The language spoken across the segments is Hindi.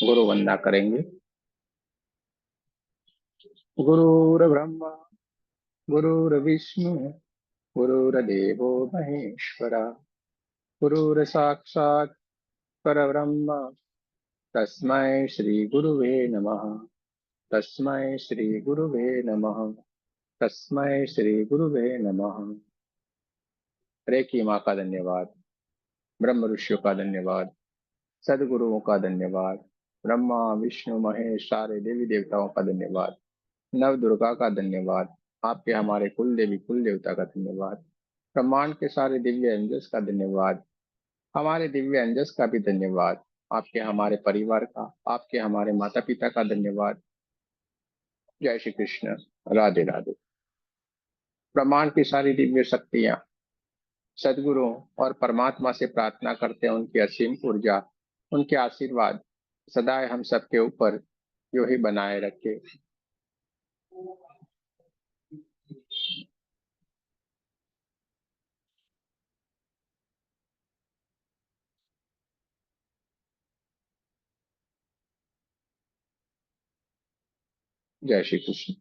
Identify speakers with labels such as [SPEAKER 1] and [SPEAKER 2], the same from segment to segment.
[SPEAKER 1] गुरु वंदना करेंगे। गुरुर्ब्रह्मा गुरुर्विष्णु गुरुर्देवो महेश्वरा गुरुर्साक्षात् परब्रह्म तस्मै श्री गुरुवे नमः। तस्मै श्री गुरुवे नमः। तस्मै श्री गुरुवे नमः। हरे की माँ का धन्यवाद। ब्रह्म ऋषियों का धन्यवाद। सदगुरुओं का धन्यवाद। ब्रह्मा विष्णु महेश सारे देवी देवताओं का धन्यवाद। नव दुर्गा का धन्यवाद। आपके हमारे कुल देवी कुल देवता का धन्यवाद। ब्रह्मांड के सारे दिव्य एंजल्स का धन्यवाद। हमारे दिव्य एंजल्स का भी धन्यवाद। आपके हमारे परिवार का, आपके हमारे माता पिता का धन्यवाद। जय श्री कृष्ण। राधे राधे। ब्रह्मांड की सारी दिव्य शक्तियां सदगुरु और परमात्मा से प्रार्थना करते हैं, उनकी असीम ऊर्जा, उनके आशीर्वाद सदा हम सबके ऊपर यूं ही बनाए रखे। जय श्री कृष्ण।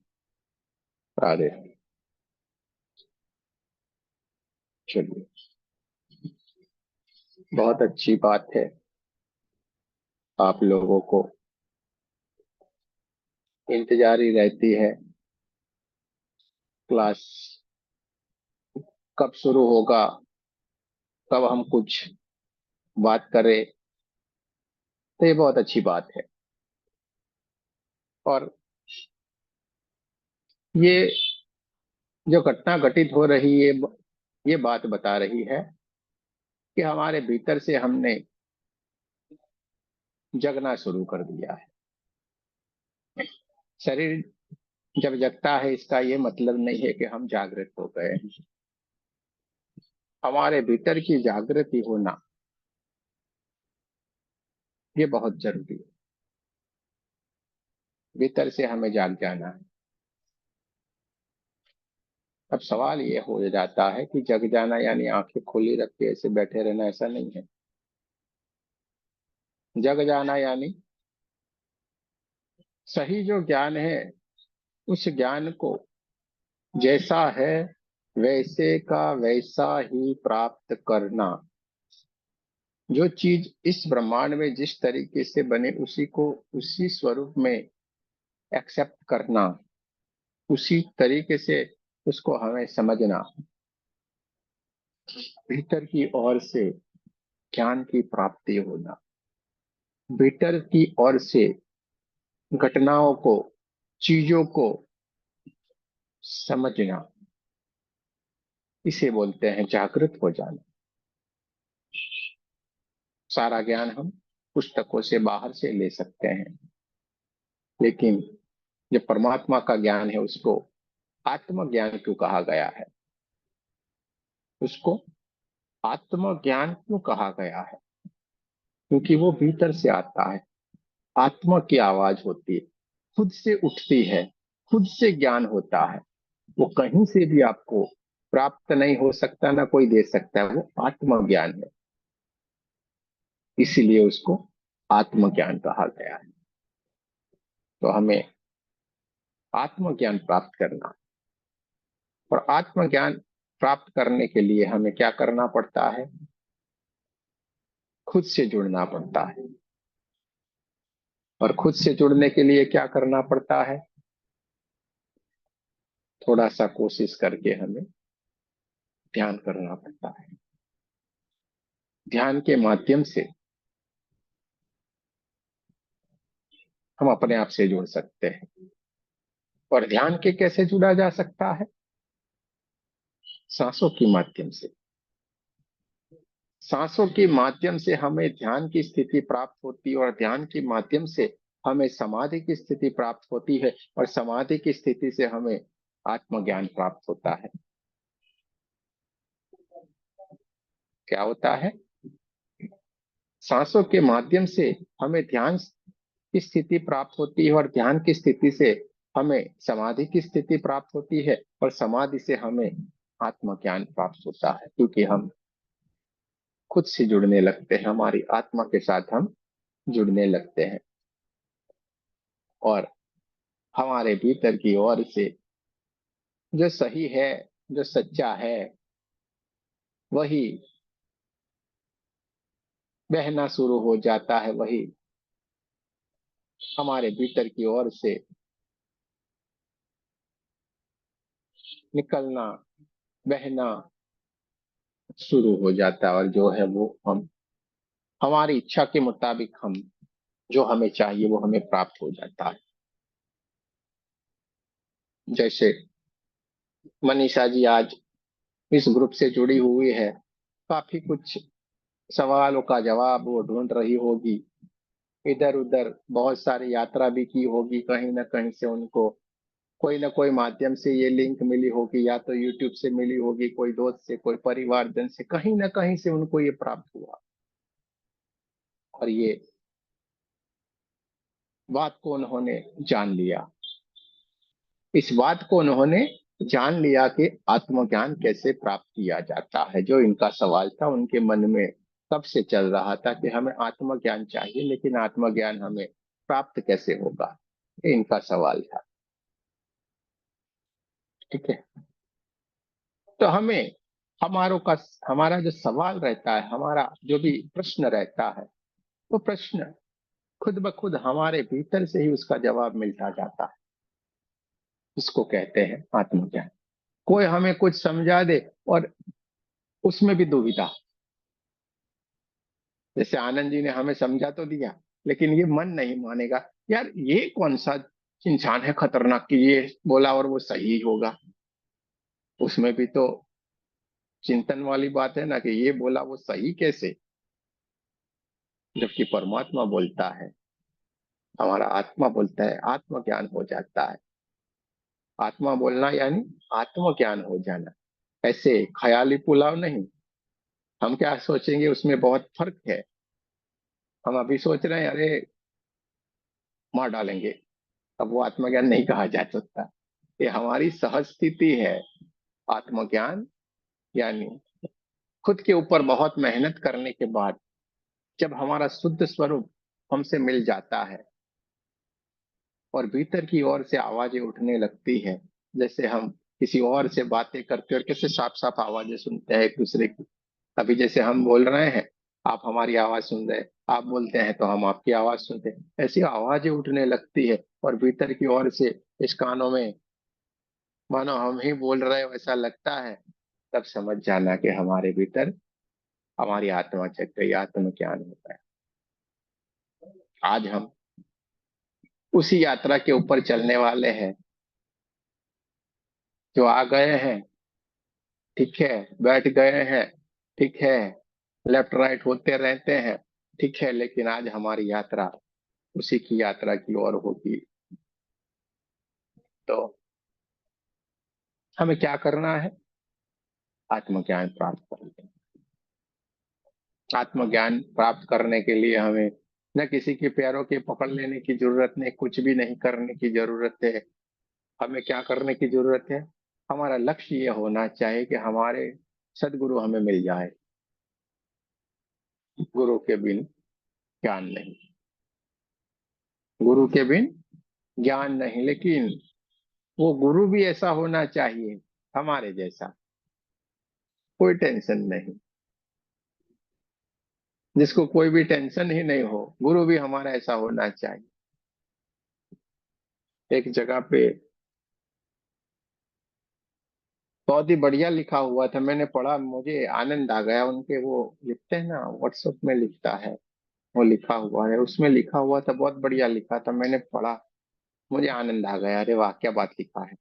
[SPEAKER 1] राधे। चलिए, बहुत अच्छी बात है। आप लोगों को इंतजारी रहती है क्लास कब शुरू होगा, कब हम कुछ बात करें। तो ये बहुत अच्छी बात है। और ये जो घटना घटित हो रही है, ये बात बता रही है कि हमारे भीतर से हमने जगना शुरू कर दिया है। शरीर जब जगता है, इसका ये मतलब नहीं है कि हम जागृत हो गए हैं। हमारे भीतर की जागृति होना ये बहुत जरूरी है। भीतर से हमें जाग जाना है। अब सवाल ये हो जाता है कि जग जाना यानी आंखें खुली रख के ऐसे बैठे रहना, ऐसा नहीं है। जग जाना यानी सही जो ज्ञान है, उस ज्ञान को जैसा है वैसे का वैसा ही प्राप्त करना। जो चीज इस ब्रह्मांड में जिस तरीके से बने उसी को उसी स्वरूप में एक्सेप्ट करना, उसी तरीके से उसको हमें समझना। भीतर की ओर से ज्ञान की प्राप्ति होना, भीतर की ओर से घटनाओं को, चीजों को समझना, इसे बोलते हैं जागृत हो जाना। सारा ज्ञान हम पुस्तकों से बाहर से ले सकते हैं, लेकिन जो परमात्मा का ज्ञान है उसको आत्मज्ञान क्यों कहा गया है? उसको आत्मज्ञान क्यों कहा गया है? क्योंकि वो भीतर से आता है। आत्मा की आवाज होती है, खुद से उठती है, खुद से ज्ञान होता है। वो कहीं से भी आपको प्राप्त नहीं हो सकता, ना कोई दे सकता है। वो आत्मज्ञान है, इसीलिए उसको आत्मज्ञान कहा गया है। तो हमें आत्मज्ञान प्राप्त करना, और आत्मज्ञान प्राप्त करने के लिए हमें क्या करना पड़ता है? खुद से जुड़ना पड़ता है। और खुद से जुड़ने के लिए क्या करना पड़ता है? थोड़ा सा कोशिश करके हमें ध्यान करना पड़ता है। ध्यान के माध्यम से हम अपने आप से जुड़ सकते हैं। और ध्यान के कैसे जुड़ा जा सकता है? सांसों के माध्यम से। सांसों के माध्यम से हमें ध्यान की स्थिति प्राप्त होती है, और ध्यान के माध्यम से हमें समाधि की स्थिति प्राप्त होती है, और समाधि की स्थिति से हमें आत्मज्ञान प्राप्त होता है। क्या होता है? सांसों के माध्यम से हमें ध्यान की स्थिति प्राप्त होती है, और ध्यान की स्थिति से हमें समाधि की स्थिति प्राप्त होती है, और समाधि से हमें आत्मज्ञान प्राप्त होता है। क्योंकि हम खुद से जुड़ने लगते हैं, हमारी आत्मा के साथ हम जुड़ने लगते हैं। और हमारे भीतर की ओर से जो सही है, जो सच्चा है, वही बहना शुरू हो जाता है। वही हमारे भीतर की ओर से निकलना, बहना शुरू हो जाता है। और जो है वो हम हमारी इच्छा के मुताबिक हम जो हमें चाहिए वो हमें प्राप्त हो जाता है। जैसे मनीषा जी आज इस ग्रुप से जुड़ी हुई है, काफी कुछ सवालों का जवाब वो ढूंढ रही होगी। इधर उधर बहुत सारी यात्रा भी की होगी, कहीं ना कहीं से उनको कोई ना कोई माध्यम से ये लिंक मिली होगी, या तो यूट्यूब से मिली होगी, कोई दोस्त से, कोई परिवारजन से, कहीं ना कहीं से उनको ये प्राप्त हुआ। और ये बात को उन्होंने जान लिया। इस बात को उन्होंने जान लिया कि आत्मज्ञान कैसे प्राप्त किया जाता है। जो इनका सवाल था उनके मन में कब से चल रहा था कि हमें आत्मज्ञान चाहिए, लेकिन आत्मज्ञान हमें प्राप्त कैसे होगा, ये इनका सवाल था। ठीक है। तो हमें हमारों का हमारा जो सवाल रहता है, हमारा जो भी प्रश्न रहता है, वो प्रश्न खुद ब खुद हमारे भीतर से ही उसका जवाब मिलता जाता है। इसको कहते हैं आत्मज्ञान। कोई हमें कुछ समझा दे और उसमें भी दुविधा, जैसे आनंद जी ने हमें समझा तो दिया, लेकिन ये मन नहीं मानेगा। यार ये कौन सा इंसान है खतरनाक कि ये बोला और वो सही होगा। उसमें भी तो चिंतन वाली बात है ना, कि ये बोला वो सही कैसे, जबकि परमात्मा बोलता है, हमारा आत्मा बोलता है, आत्मज्ञान हो जाता है। आत्मा बोलना यानी आत्मज्ञान हो जाना। ऐसे ख्याली पुलाव नहीं। हम क्या सोचेंगे उसमें बहुत फर्क है। हम अभी सोच रहे हैं अरे मार डालेंगे, अब वो आत्मज्ञान नहीं कहा जा सकता। ये हमारी सहज स्थिति है। आत्मज्ञान यानी खुद के ऊपर बहुत मेहनत करने के बाद जब हमारा शुद्ध स्वरूप हमसे मिल जाता है और भीतर की ओर से आवाजें उठने लगती है, जैसे हम किसी और से बातें करते और कैसे साफ साफ आवाजें सुनते हैं एक दूसरे की। अभी जैसे हम बोल रहे हैं, आप हमारी आवाज सुन रहे हैं, आप बोलते हैं तो हम आपकी आवाज सुनते हैं, ऐसी आवाजें उठने लगती है और भीतर की ओर से इस कानों में मानो हम ही बोल रहे हो ऐसा लगता है। तब समझ जाना कि हमारे भीतर हमारी आत्मा जग गई, आत्मज्ञान होता है। आज हम उसी यात्रा के ऊपर चलने वाले हैं। जो आ गए हैं ठीक है, बैठ गए हैं ठीक है, लेफ्ट राइट होते रहते हैं ठीक है, लेकिन आज हमारी यात्रा उसी की यात्रा की ओर होगी। तो हमें क्या करना है? आत्मज्ञान प्राप्त करना। आत्मज्ञान प्राप्त करने के लिए हमें न किसी के पैरों के पकड़ लेने की जरूरत नहीं, कुछ भी नहीं करने की जरूरत है। हमें क्या करने की जरूरत है? हमारा लक्ष्य ये होना चाहिए कि हमारे सदगुरु हमें मिल जाए। गुरु के बिन ज्ञान नहीं, गुरु के बिन ज्ञान नहीं, लेकिन वो गुरु भी ऐसा होना चाहिए हमारे जैसा, कोई टेंशन नहीं, जिसको कोई भी टेंशन ही नहीं हो। गुरु भी हमारा ऐसा होना चाहिए। एक जगह पे बहुत ही बढ़िया लिखा हुआ था, मैंने पढ़ा, मुझे आनंद आ गया। उनके वो लिखते हैं ना, व्हाट्सएप में लिखता है, वो लिखा हुआ है, उसमें लिखा हुआ था, बहुत बढ़िया लिखा था, मैंने पढ़ा, मुझे आनंद आ गया। अरे वाह क्या बात लिखा है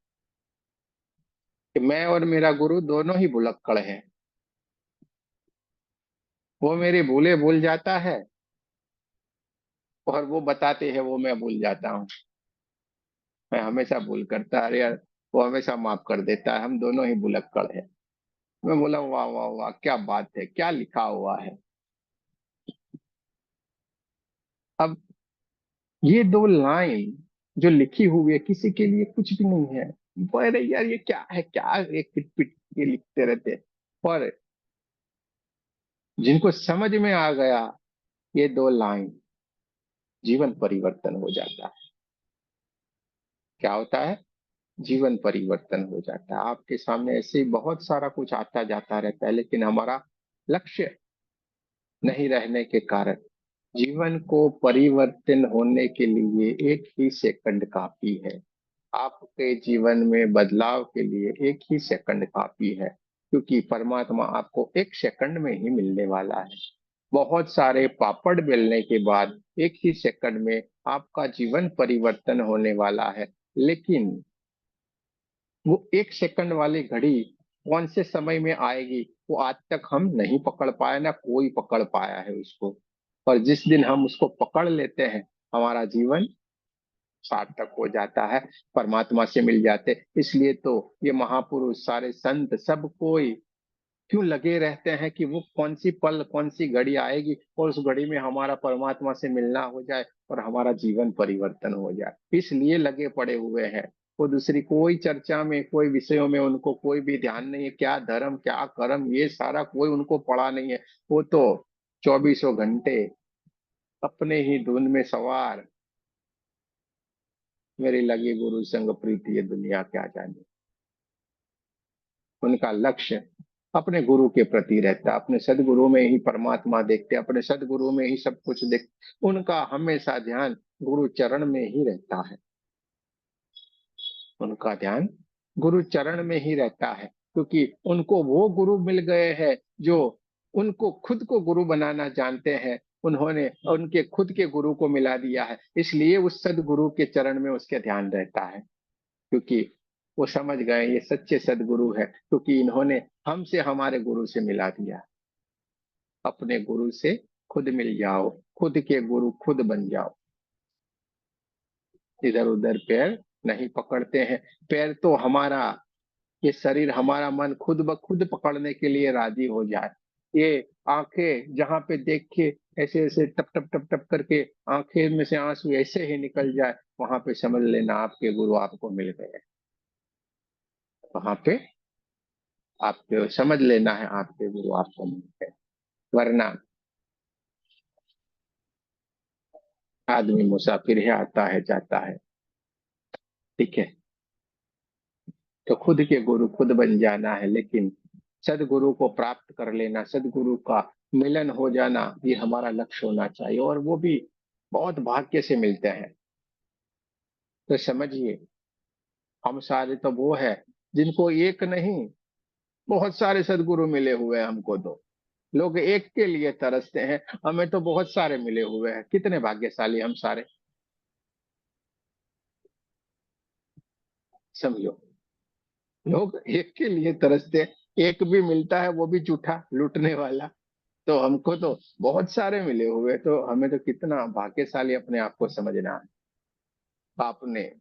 [SPEAKER 1] कि मैं और मेरा गुरु दोनों ही भुलक्कड़ हैं। वो मेरी भूले भूल जाता है और वो बताते हैं वो मैं भूल जाता हूँ। मैं हमेशा भूल करता, अरे यार वो हमेशा माफ कर देता है। हम दोनों ही भुलक्कड़ हैं। मैं बोला वाह वाह वाह क्या बात है, क्या लिखा हुआ है। अब ये दो लाइन जो लिखी हुई है किसी के लिए कुछ भी नहीं है। अरे यार ये क्या है, क्या एक पिट पिट के लिखते रहते हैं। पर जिनको समझ में आ गया ये दो लाइन, जीवन परिवर्तन हो जाता है। क्या होता है? जीवन परिवर्तन हो जाता है। आपके सामने ऐसे ही बहुत सारा कुछ आता जाता रहता है, लेकिन हमारा लक्ष्य नहीं रहने के कारण जीवन को परिवर्तन होने के लिए एक ही सेकंड काफी है। आपके जीवन में बदलाव के लिए एक ही सेकंड काफी है, क्योंकि परमात्मा आपको एक सेकंड में ही मिलने वाला है। बहुत सारे पापड़ बेलने के बाद एक ही सेकंड में आपका जीवन परिवर्तन होने वाला है। लेकिन वो एक सेकंड वाली घड़ी कौन से समय में आएगी, वो आज तक हम नहीं पकड़ पाए, ना कोई पकड़ पाया है उसको। पर जिस दिन हम उसको पकड़ लेते हैं, हमारा जीवन सार्थक हो जाता है, परमात्मा से मिल जाते। इसलिए तो ये महापुरुष, सारे संत, सब कोई क्यों लगे रहते हैं कि वो कौन सी पल, कौन सी घड़ी आएगी और उस घड़ी में हमारा परमात्मा से मिलना हो जाए और हमारा जीवन परिवर्तन हो जाए। इसलिए लगे पड़े हुए हैं। वो दूसरी कोई चर्चा में, कोई विषयों में उनको कोई भी ध्यान नहीं है। क्या धर्म, क्या कर्म, ये सारा कोई उनको पड़ा नहीं है। वो तो चौबीसों घंटे अपने ही धुन में सवार, मेरी लगी गुरु संग प्रीति ये दुनिया क्या जाने। उनका लक्ष्य अपने गुरु के प्रति रहता है, अपने सदगुरु में ही परमात्मा देखते, अपने सदगुरु में ही सब कुछ देख। उनका हमेशा ध्यान गुरु चरण में ही रहता है। उनका ध्यान गुरु चरण में ही रहता है, क्योंकि उनको वो गुरु मिल गए हैं जो उनको खुद को गुरु बनाना जानते हैं। उन्होंने उनके खुद के गुरु को मिला दिया है, इसलिए उस सदगुरु के चरण में उसके ध्यान रहता है। क्योंकि वो समझ गए ये सच्चे सदगुरु है, क्योंकि इन्होंने हमसे हमारे गुरु से मिला दिया। अपने गुरु से खुद मिल जाओ, खुद के गुरु खुद बन जाओ। इधर उधर पैर नहीं पकड़ते हैं। पैर तो हमारा, ये शरीर, हमारा मन खुद ब खुद पकड़ने के लिए राजी हो जाए। ये आंखें जहां पे देख के ऐसे ऐसे टप टप टप टप करके आंखें में से आंसू ऐसे ही निकल जाए, वहां पे समझ लेना आपके गुरु आपको मिल गए। वहां पे आपको समझ लेना है आपके गुरु आपको मिल गए। वरना आदमी मुसाफिर है, आता है जाता है। ठीक है, तो खुद के गुरु खुद बन जाना है, लेकिन सदगुरु को प्राप्त कर लेना, सदगुरु का मिलन हो जाना, ये हमारा लक्ष्य होना चाहिए। और वो भी बहुत भाग्य से मिलते हैं। तो समझिए, हम सारे तो वो है जिनको एक नहीं, बहुत सारे सदगुरु मिले हुए हैं। हमको तो लोग एक के लिए तरसते हैं, हमें तो बहुत सारे मिले हुए हैं। कितने भाग्यशाली हम सारे, समझो। लोग एक के लिए तरसते हैं, एक भी मिलता है वो भी झूठा लूटने वाला। तो हमको तो बहुत सारे मिले हुए, तो हमें तो कितना भाग्यशाली अपने आप को समझना है। आपने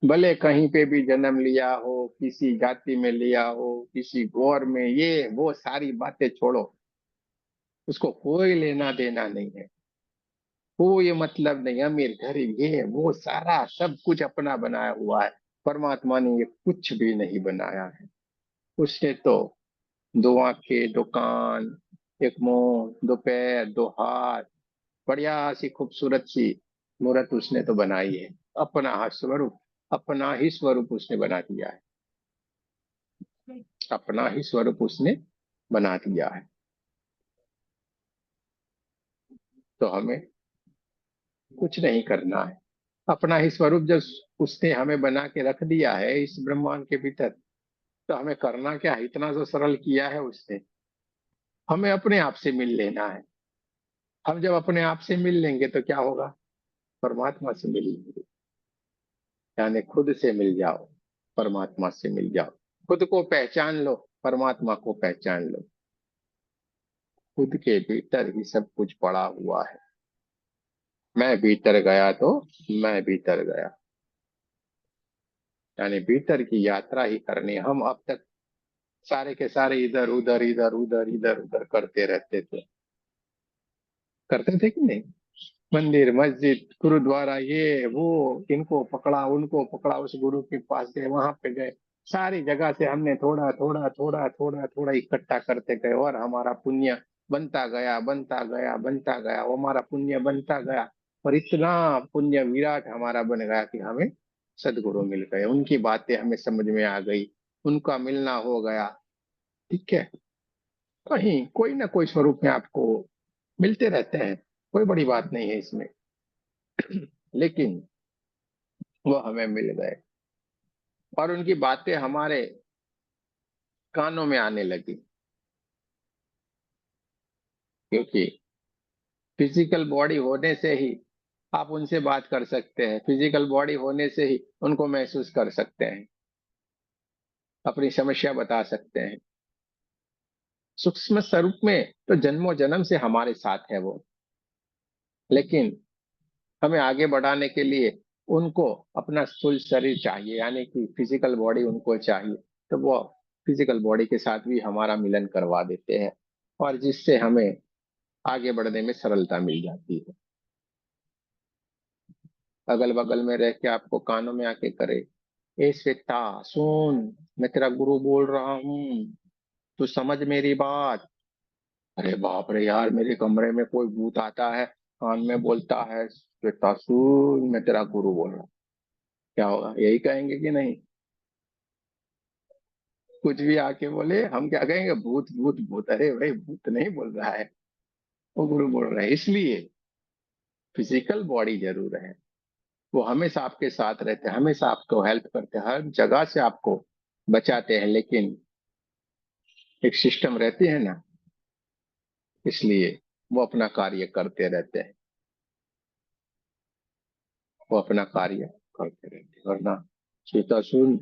[SPEAKER 1] भले कहीं पे भी जन्म लिया हो, किसी जाति में लिया हो, किसी गौर में, ये वो सारी बातें छोड़ो। उसको कोई लेना देना नहीं है, कोई मतलब नहीं। अमीर गरीब ये वो सारा सब कुछ अपना बनाया हुआ है। परमात्मा ने ये कुछ भी नहीं बनाया है। उसने तो दो आंखें, दो कान, एक मुंह, दो पैर, दो हाथ, बढ़िया सी खूबसूरत सी मूर्त उसने तो बनाई है। अपना स्वरूप, अपना ही स्वरूप उसने बना दिया है। अपना ही स्वरूप उसने बना दिया है। तो हमें कुछ नहीं करना है। अपना ही स्वरूप जब उसने हमें बना के रख दिया है इस ब्रह्मांड के भीतर, तो हमें करना क्या है? इतना जो सरल किया है उसने, हमें अपने आप से मिल लेना है। हम जब अपने आप से मिल लेंगे तो क्या होगा? परमात्मा से मिल लेंगे। यानी खुद से मिल जाओ, परमात्मा से मिल जाओ। खुद को पहचान लो, परमात्मा को पहचान लो। खुद के भीतर ही सब कुछ पड़ा हुआ है। मैं भीतर गया तो मैं भीतर गया, यानी भीतर की यात्रा ही करनी है। हम अब तक सारे के सारे इधर उधर इधर उधर इधर उधर करते रहते थे। करते थे कि नहीं? मंदिर, मस्जिद, गुरुद्वारा, ये वो, इनको पकड़ा उनको पकड़ा, उस गुरु के पास गए, वहां पे गए। सारी जगह से हमने थोड़ा थोड़ा थोड़ा थोड़ा थोड़ा इकट्ठा करते गए, और हमारा पुण्य बनता गया बनता गया बनता गया, वो हमारा पुण्य बनता गया। और इतना पुण्य विराट हमारा बन गया कि हमें सदगुरु मिल गए, उनकी बातें हमें समझ में आ गई, उनका मिलना हो गया। ठीक है, कहीं कोई ना कोई स्वरूप में आपको मिलते रहते हैं, कोई बड़ी बात नहीं है इसमें। लेकिन वो हमें मिल गए और उनकी बातें हमारे कानों में आने लगी, क्योंकि फिजिकल बॉडी होने से ही आप उनसे बात कर सकते हैं, फिजिकल बॉडी होने से ही उनको महसूस कर सकते हैं, अपनी समस्या बता सकते हैं। सूक्ष्म स्वरूप में तो जन्मों जन्म से हमारे साथ है वो, लेकिन हमें आगे बढ़ाने के लिए उनको अपना स्थूल शरीर चाहिए, यानी कि फिजिकल बॉडी उनको चाहिए। तो वो फिजिकल बॉडी के साथ भी हमारा मिलन करवा देते हैं, और जिससे हमें आगे बढ़ने में सरलता मिल जाती है। अगल बगल में रह के आपको कानों में आके करे, ए श्वेता सुन, मैं तेरा गुरु बोल रहा हूँ, तू समझ मेरी बात। अरे बाप रे यार, मेरे कमरे में कोई भूत आता है, कान में बोलता है श्वेता सुन, मैं तेरा गुरु बोल रहा हूँ। क्या होगा, यही कहेंगे कि नहीं? कुछ भी आके बोले हम क्या कहेंगे, भूत भूत भूत। अरे भाई, भूत नहीं बोल रहा है, वो गुरु बोल रहा है। इसलिए फिजिकल बॉडी जरूर है, वो हमेशा आपके साथ रहते हैं, हमेशा आपको हेल्प करते हैं, हर जगह से आपको बचाते हैं। लेकिन एक सिस्टम रहती है ना, इसलिए वो अपना कार्य करते रहते हैं, वो अपना कार्य करते रहते हैं। वरना सीता सुन,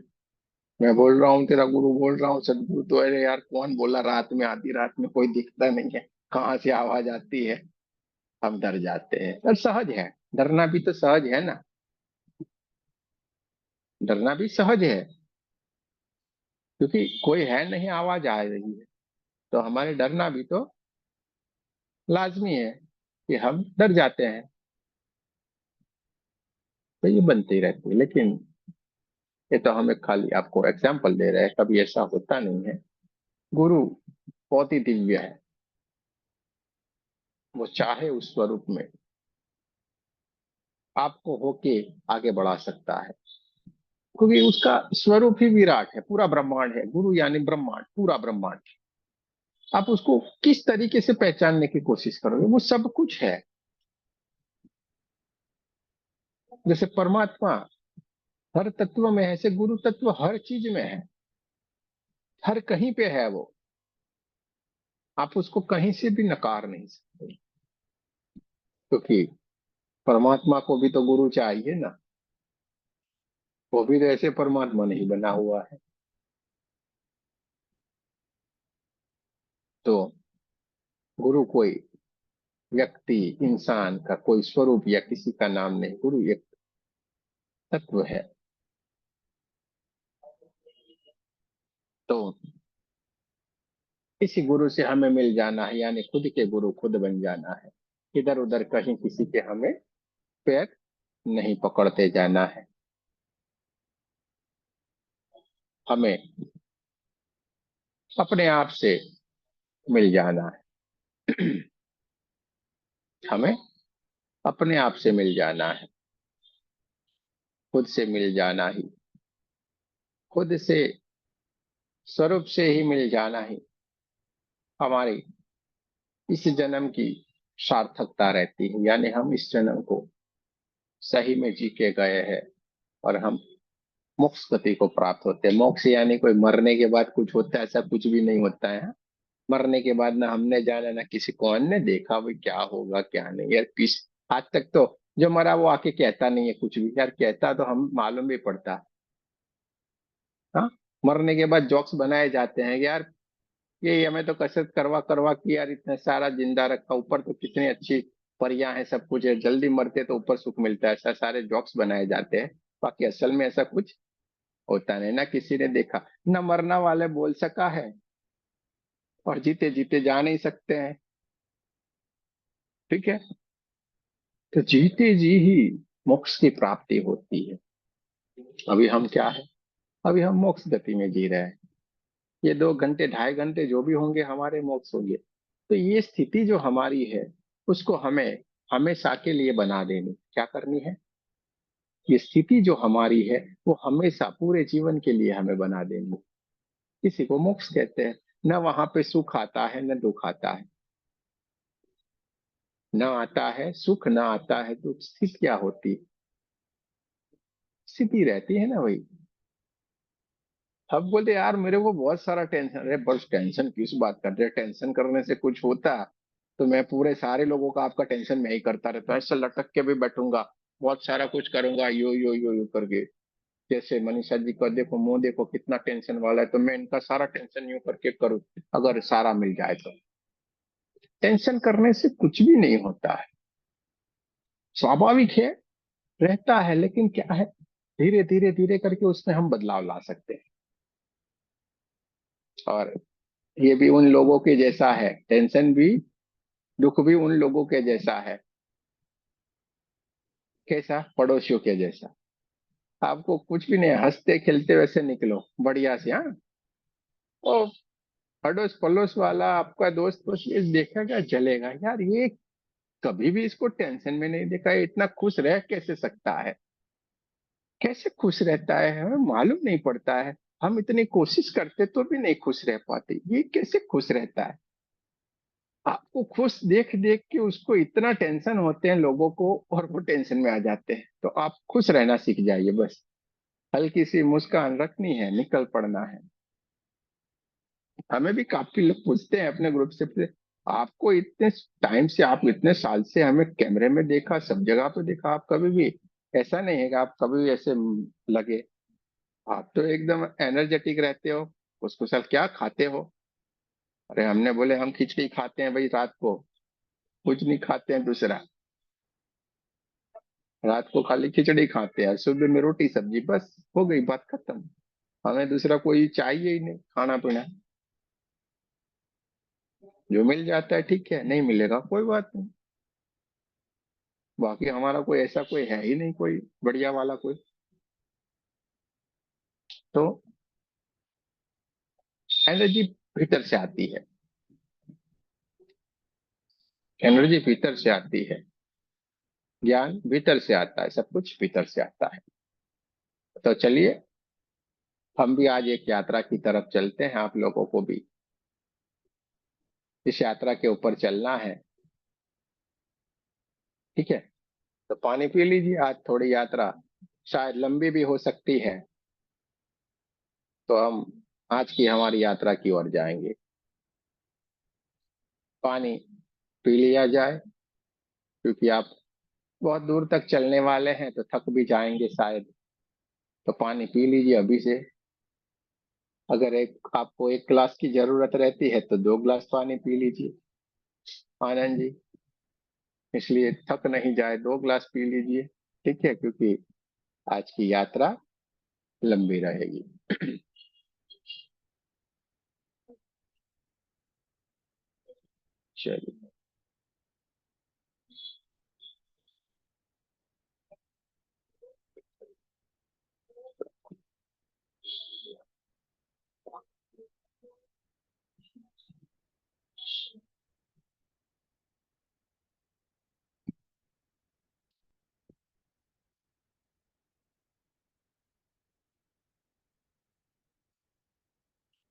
[SPEAKER 1] मैं बोल रहा हूँ, तेरा गुरु बोल रहा हूँ, सदगुरु तो। अरे यार, कौन बोला, रात में, आधी रात में कोई दिखता नहीं है, कहाँ से आवाज आती है, हम डर जाते हैं। और सहज है, डरना भी तो सहज है ना, डरना भी सहज है, क्योंकि कोई है नहीं, आवाज आ रही है, तो हमारे डरना भी तो लाजमी है कि हम डर जाते हैं। तो ये बनती रहती है। लेकिन ये तो हमें खाली आपको एग्जाम्पल दे रहे हैं, कभी ऐसा होता नहीं है। गुरु बहुत ही दिव्य है, वो चाहे उस स्वरूप में आपको होके आगे बढ़ा सकता है, क्योंकि उसका स्वरूप ही विराट है, पूरा ब्रह्मांड है। गुरु यानी ब्रह्मांड, पूरा ब्रह्मांड। आप उसको किस तरीके से पहचानने की कोशिश करोगे, वो सब कुछ है। जैसे परमात्मा हर तत्व में है, ऐसे गुरु तत्व हर चीज में है, हर कहीं पे है वो। आप उसको कहीं से भी नकार नहीं सकते, क्योंकि परमात्मा को भी तो गुरु चाहिए ना, वो भी तो ऐसे परमात्मा नहीं बना हुआ है। तो गुरु कोई व्यक्ति, इंसान का कोई स्वरूप या किसी का नाम नहीं, गुरु एक तत्व है। तो इसी गुरु से हमें मिल जाना है, यानी खुद के गुरु खुद बन जाना है। इधर उधर कहीं किसी के हमें पैर नहीं पकड़ते जाना है, हमें अपने आप से मिल जाना है। हमें अपने आप से मिल जाना है, खुद से मिल जाना ही, खुद से स्वरूप से ही मिल जाना ही हमारी इस जन्म की सार्थकता रहती है। यानी हम इस जन्म को सही में जी के गए हैं, और हम मोक्ष गति को प्राप्त होते हैं। मोक्ष यानी कोई मरने के बाद कुछ होता है, ऐसा कुछ भी नहीं होता है। मरने के बाद ना हमने जाना, ना किसी को ने देखा भाई क्या होगा क्या नहीं। यार पीस, आज तक तो जो मरा वो आके कहता नहीं है कुछ भी। यार कहता तो हम मालूम भी पड़ता। हाँ, मरने के बाद जोक्स बनाए जाते हैं कि यार ये हमें तो कसरत करवा करवा कि यार इतना सारा जिंदा रखा, ऊपर तो कितनी अच्छी परियां हैं, सब कुछ है, जल्दी मरते तो ऊपर सुख मिलता है, ऐसा सारे जोक्स बनाए जाते हैं। बाकी असल में ऐसा कुछ होता नहीं, ना किसी ने देखा, ना मरना वाले बोल सका है, और जीते जीते जा नहीं सकते हैं। ठीक है, तो जीते जी ही मोक्ष की प्राप्ति होती है। अभी हम क्या है, अभी हम मोक्ष गति में जी रहे हैं। ये 2 घंटे 2.5 घंटे जो भी होंगे हमारे मोक्ष होंगे। तो ये स्थिति जो हमारी है, उसको हमें हमेशा के लिए बना देनी, क्या करनी है, ये स्थिति जो हमारी है वो हमेशा पूरे जीवन के लिए हमें बना देंगे। इसी को मोक्ष कहते हैं। न वहां पे सुख आता है न दुख आता है। न आता है सुख, न आता है दुख, स्थिति क्या होती है? स्थिति रहती है ना वही। अब बोलते यार मेरे को बहुत सारा टेंशन। अरे बस टेंशन किस बात कर रहे हैं? टेंशन करने से कुछ होता? तो मैं पूरे सारे लोगों का आपका टेंशन मैं ही करता रहता हूँ, ऐसा लटक के भी बैठूंगा, बहुत सारा कुछ करूंगा, यो करके। जैसे मनीषा जी का देखो, मुंह देखो कितना टेंशन वाला है, तो मैं इनका सारा टेंशन यूं करके करूँ? अगर सारा मिल जाए तो। टेंशन करने से कुछ भी नहीं होता है। स्वाभाविक है, रहता है, लेकिन क्या है, धीरे धीरे धीरे करके उसमें हम बदलाव ला सकते हैं। और ये भी उन लोगों के जैसा है, टेंशन भी दुख भी उन लोगों के जैसा है। कैसा? पड़ोसियों के जैसा। आपको कुछ भी नहीं, हंसते खेलते वैसे निकलो बढ़िया से, हाँ। ओ, अड़ोस पड़ोस वाला आपका दोस्त तो ये देखेगा चलेगा, यार ये कभी भी इसको टेंशन में नहीं देखा, ये इतना खुश रह कैसे सकता है? कैसे खुश रहता है हमें मालूम नहीं पड़ता है। हम इतनी कोशिश करते तो भी नहीं खुश रह पाते, ये कैसे खुश रहता है? आपको खुश देख देख के उसको इतना टेंशन होते हैं लोगों को, और वो टेंशन में आ जाते हैं। तो आप खुश रहना सीख जाइए बस। हल्की सी मुस्कान रखनी है, निकल पड़ना है। हमें भी काफी लोग पूछते हैं अपने ग्रुप से, आपको इतने टाइम से, आप इतने साल से हमें कैमरे में देखा, सब जगह पे देखा, आप कभी भी ऐसा नहीं है कि आप कभी भी ऐसे लगे। आप तो एकदम एनर्जेटिक रहते हो। उसको सर क्या खाते हो? अरे हमने बोले हम खिचड़ी खाते हैं भाई रात को, कुछ नहीं खाते हैं दूसरा। रात को खाली खिचड़ी खाते हैं, सुबह में रोटी सब्जी, बस हो गई बात खत्म। हमें दूसरा कोई चाहिए ही नहीं खाना पीना। जो मिल जाता है ठीक है, नहीं मिलेगा कोई बात नहीं। बाकी हमारा कोई ऐसा कोई है ही नहीं, कोई बढ़िया वाला कोई। तो एनर्जी भीतर से आती है। एनर्जी भीतर से आती है। ज्ञान भीतर से आता है, सब कुछ भीतर से आता है। तो चलिए, हम भी आज एक यात्रा की तरफ चलते हैं, आप लोगों को भी इस यात्रा के ऊपर चलना है। ठीक है? तो पानी पी लीजिए, आज थोड़ी यात्रा शायद लंबी भी हो सकती है। तो हम आज की हमारी यात्रा की ओर जाएंगे। पानी पी लिया जाए, क्योंकि आप बहुत दूर तक चलने वाले हैं तो थक भी जाएंगे शायद। तो पानी पी लीजिए अभी से। अगर एक आपको एक गिलास की जरूरत रहती है तो 2 गिलास पानी पी लीजिए, आनंद जी। इसलिए थक नहीं जाए, 2 गिलास पी लीजिए। ठीक है? क्योंकि आज की यात्रा लंबी रहेगी। चलिए।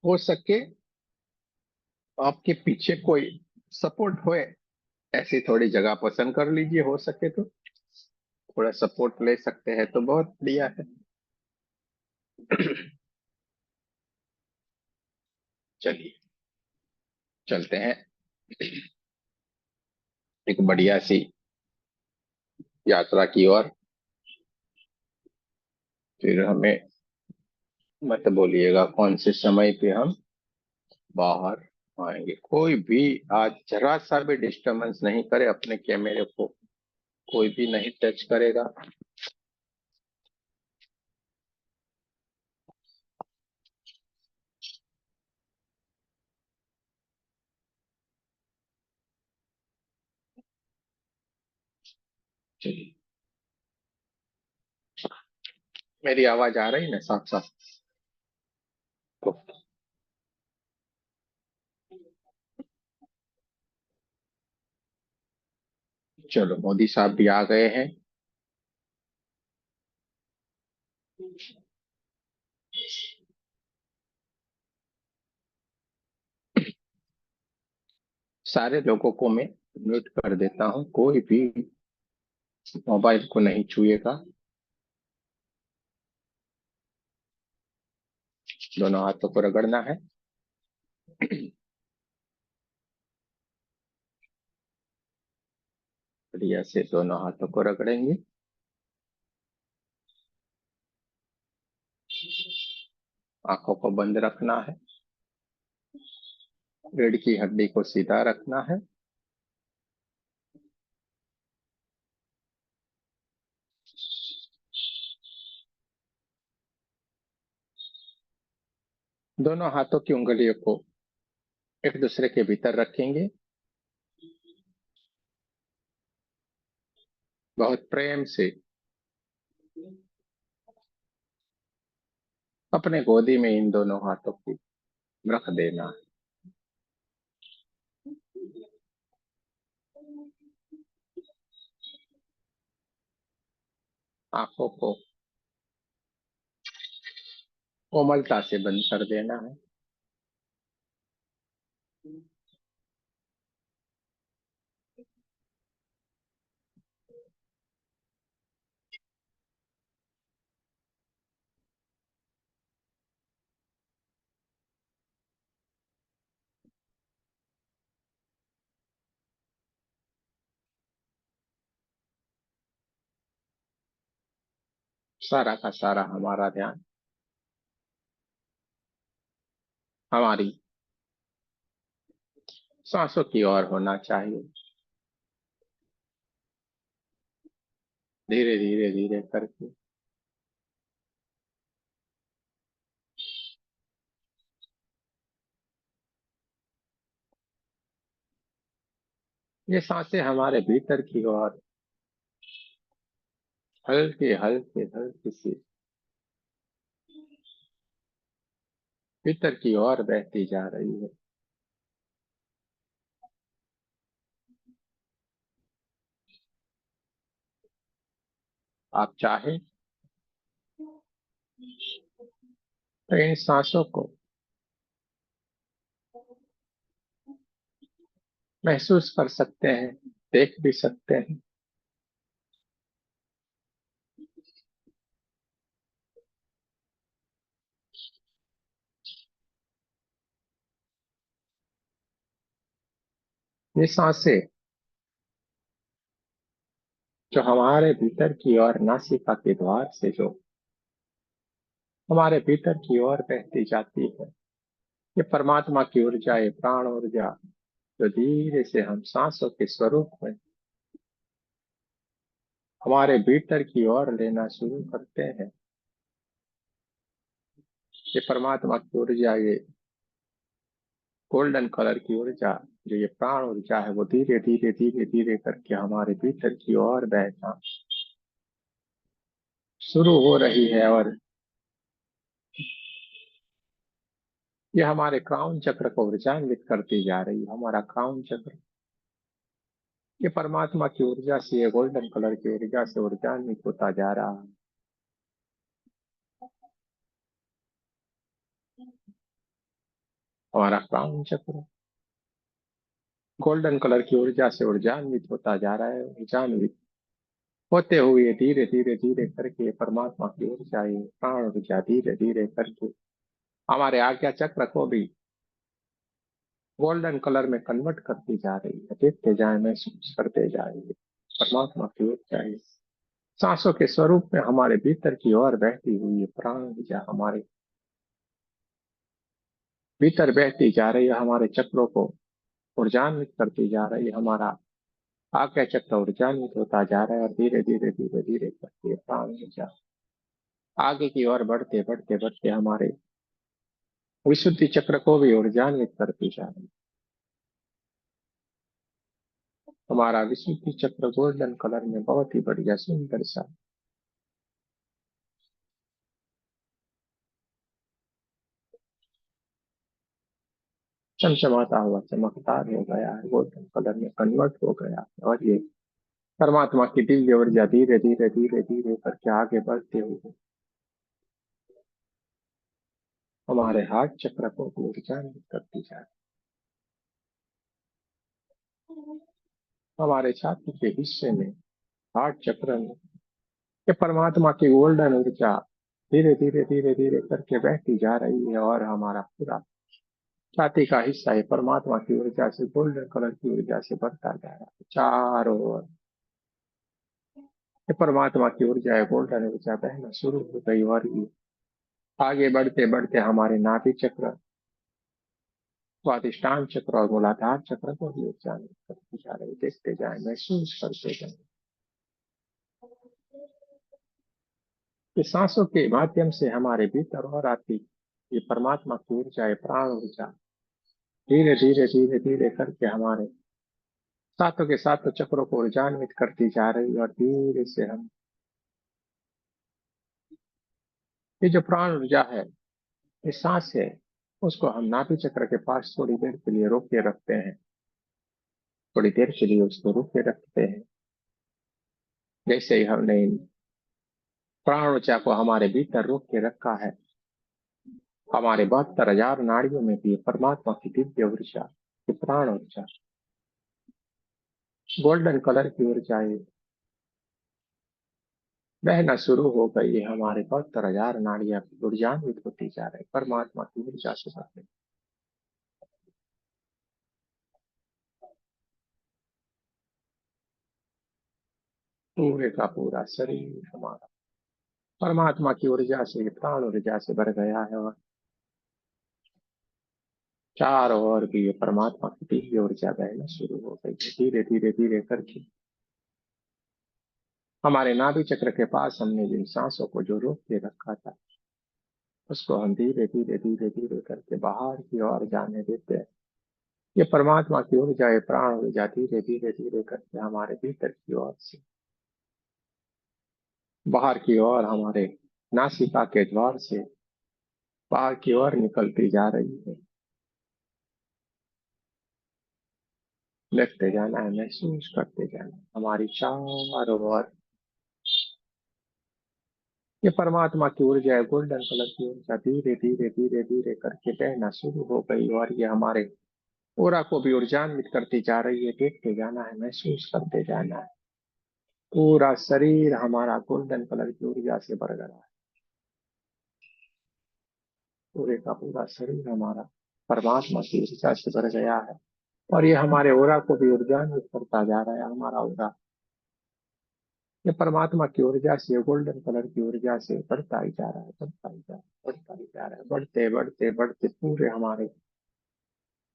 [SPEAKER 1] हो सके आपके पीछे कोई सपोर्ट होए, ऐसी थोड़ी जगह पसंद कर लीजिए, हो सके तो थोड़ा सपोर्ट ले सकते हैं तो बहुत बढ़िया है। चलिए, चलते हैं एक बढ़िया सी यात्रा की ओर। फिर हमें मत बोलिएगा कौन से समय पे हम बाहर आएंगे। कोई भी आज जरा सा भी डिस्टरबेंस नहीं करे, अपने कैमरे को कोई भी नहीं टच करेगा। चलिए, मेरी आवाज आ रही ना साफ साफ? तो चलो, मोदी साहब भी आ गए हैं। सारे लोगों को मैं म्यूट कर देता हूँ, कोई भी मोबाइल को नहीं छुएगा। दोनों हाथों को रगड़ना है। बढ़िया से दोनों हाथों को रगड़ेंगे। आंखों को बंद रखना है। रीढ़ की हड्डी को सीधा रखना है। दोनों हाथों की उंगलियों को एक दूसरे के भीतर रखेंगे। बहुत प्रेम से अपने गोदी में इन दोनों हाथों की रख देना है। आंखों को कोमलता से बंद कर देना है। सारा का सारा हमारा ध्यान हमारी सांसों की ओर होना चाहिए। धीरे धीरे धीरे करके ये सांसें हमारे भीतर की ओर हल्के हल्के हल्की सी भीतर की ओर बहती जा रही है। आप चाहें तो इन सांसों को महसूस कर सकते हैं, देख भी सकते हैं। ये सांसें जो हमारे भीतर की ओर नासिका के द्वार से जो हमारे भीतर की ओर बहती जाती है, ये परमात्मा की ऊर्जा, ये प्राण ऊर्जा जो धीरे से हम सांसों के स्वरूप में हमारे भीतर की ओर लेना शुरू करते हैं। ये परमात्मा की ऊर्जा, ये गोल्डन कलर की ऊर्जा, जो ये प्राण ऊर्जा है, वो धीरे धीरे धीरे धीरे करके हमारे भीतर की ओर बहना शुरू हो रही है। और ये हमारे क्राउन चक्र को ऊर्जान्वित करती जा रही है। हमारा क्राउन चक्र ये परमात्मा की ऊर्जा से, ये गोल्डन कलर की ऊर्जा से ऊर्जान्वित होता जा रहा है। हमारा क्राउन चक्र गोल्डन कलर की ऊर्जा से ऊर्जान्वित होता जा रहा है। ऊर्जान्वित होते हुए धीरे धीरे धीरे करके परमात्मा की ऊर्जा, ये प्राण ऊर्जा धीरे धीरे करके हमारे आज्ञा चक्र को भी गोल्डन कलर में कन्वर्ट करती जा रही है। देखते जाए, महसूस करते जाएंगे। परमात्मा की ऊर्जा है, सांसों के स्वरूप में हमारे भीतर की ओर बहती हुई प्राण ऊर्जा हमारे भीतर बहती जा रही है। हमारे चक्रों को ऊर्जान्वित करती जा रही है। हमारा आज्ञा चक्र ऊर्जान्वित होता जा रहा है और धीरे धीरे धीरे धीरे करके प्राण ऊर्जा आगे की ओर बढ़ते बढ़ते बढ़ते हमारे विशुद्धि चक्र को भी ऊर्जान्वित करती जा रही है। हमारा विशुद्धि चक्र गोल्डन कलर में बहुत ही बढ़िया सुंदर सा चमचमाता हुआ चमकदार हो गया है, गोल्डन कलर में कन्वर्ट हो गया है। और ये परमात्मा की दिव्य ऊर्जा धीरे धीरे धीरे धीरे करके आगे बढ़ते हुए हमारे हार्ट चक्र को भी ऊर्जान्वित करती जा रही है। हमारे छाती के हिस्से में, हार्ट चक्र में, ये परमात्मा की गोल्डन ऊर्जा धीरे धीरे धीरे धीरे करके बहती जा रही है और हमारा पूरा छाती का हिस्सा ये परमात्मा की ऊर्जा से, गोल्डन कलर की ऊर्जा से भरता जा रहा है चारों ओर। ये परमात्मा की ऊर्जा है, गोल्डन ऊर्जा बहना शुरू हो गई और ये आगे बढ़ते बढ़ते हमारे नाभि चक्र, स्वादिष्टान चक्र और मूलाधार चक्र को भी ऊर्जा करते जा रहे, देखते जाए, महसूस करते जाए। ये सांसों के माध्यम से हमारे भीतर और आती ये परमात्मा की ऊर्जा, ये प्राण ऊर्जा धीरे धीरे धीरे धीरे करके हमारे सातों के सातों चक्रों को ऊर्जान्वित करती जा रही है। और धीरे से हम ये जो प्राण ऊर्जा है, ये सांस है, उसको हम नाभि चक्र के पास थोड़ी देर के लिए रोक के रखते हैं, थोड़ी देर के लिए उसको रोक के रखते हैं। जैसे ही हमने इन प्राण ऊर्जा को हमारे भीतर रोक के रखा है, हमारे 72,000 नाड़ियों में भी परमात्मा की दिव्य ऊर्जा, ये प्राण ऊर्जा, गोल्डन कलर की ऊर्जा ये बहना शुरू हो गई है। हमारे 72,000 नाड़ियां ऊर्जान्वित होती जा रही, परमात्मा की ऊर्जा से भर गई। पूरे का पूरा शरीर हमारा परमात्मा की ऊर्जा से, प्राण ऊर्जा से भर गया है और चारों ओर भी ये परमात्मा की दिव्य ऊर्जा बहना शुरू हो गई है। धीरे धीरे धीरे करके हमारे नाभि चक्र के पास हमने जिन सांसों को जो रोक के रखा था, उसको हम धीरे धीरे धीरे धीरे करके बाहर की ओर जाने देते हैं। ये परमात्मा की ऊर्जा, ये प्राण ऊर्जा धीरे धीरे धीरे करके हमारे भीतर की ओर से बाहर की ओर, हमारे नासिका के द्वार से बाहर की ओर निकलती जा रही है। देखते जाना है, महसूस करते जाना है। हमारी चारों ओर ये परमात्मा की ऊर्जा है, गोल्डन कलर की ऊर्जा धीरे धीरे धीरे धीरे करके बहना शुरू हो गई और ये हमारे ओरा को भी ऊर्जान्वित करती जा रही है। देखते जाना है, महसूस करते जाना है। पूरा शरीर हमारा गोल्डन कलर की ऊर्जा से भर गया है। पूरे का पूरा शरीर हमारा परमात्मा की ऊर्जा से भर गया है और ये हमारे ओरा को भी ऊर्जान्वित करता जा रहा है। हमारा ओरा ये परमात्मा की ऊर्जा से, गोल्डन कलर की ऊर्जा से बढ़ता ही जा रहा है, बढ़ता ही जा रहा है, बढ़ता ही जा रहा है, बढ़ते बढ़ते बढ़ते पूरे हमारे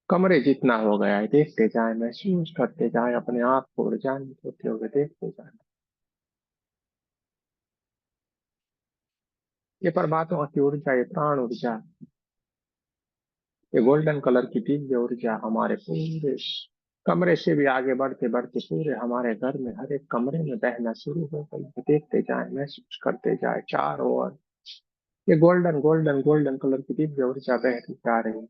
[SPEAKER 1] कमरे जितना हो गया है। देखते जाए, महसूस करते जाए, अपने आप को ऊर्जान्वित होते हुए देखते जाए। ये परमात्मा की ऊर्जा, ये प्राण ऊर्जा, ये गोल्डन कलर की दिव्य ऊर्जा हमारे पूरे कमरे से भी आगे बढ़ते बढ़ते पूरे हमारे घर में हर एक कमरे में बहना शुरू हो गई है। देखते जाए, महसूस करते जाए, चारों ओर ये गोल्डन गोल्डन गोल्डन कलर की दिव्य ऊर्जा बहती जा रही है।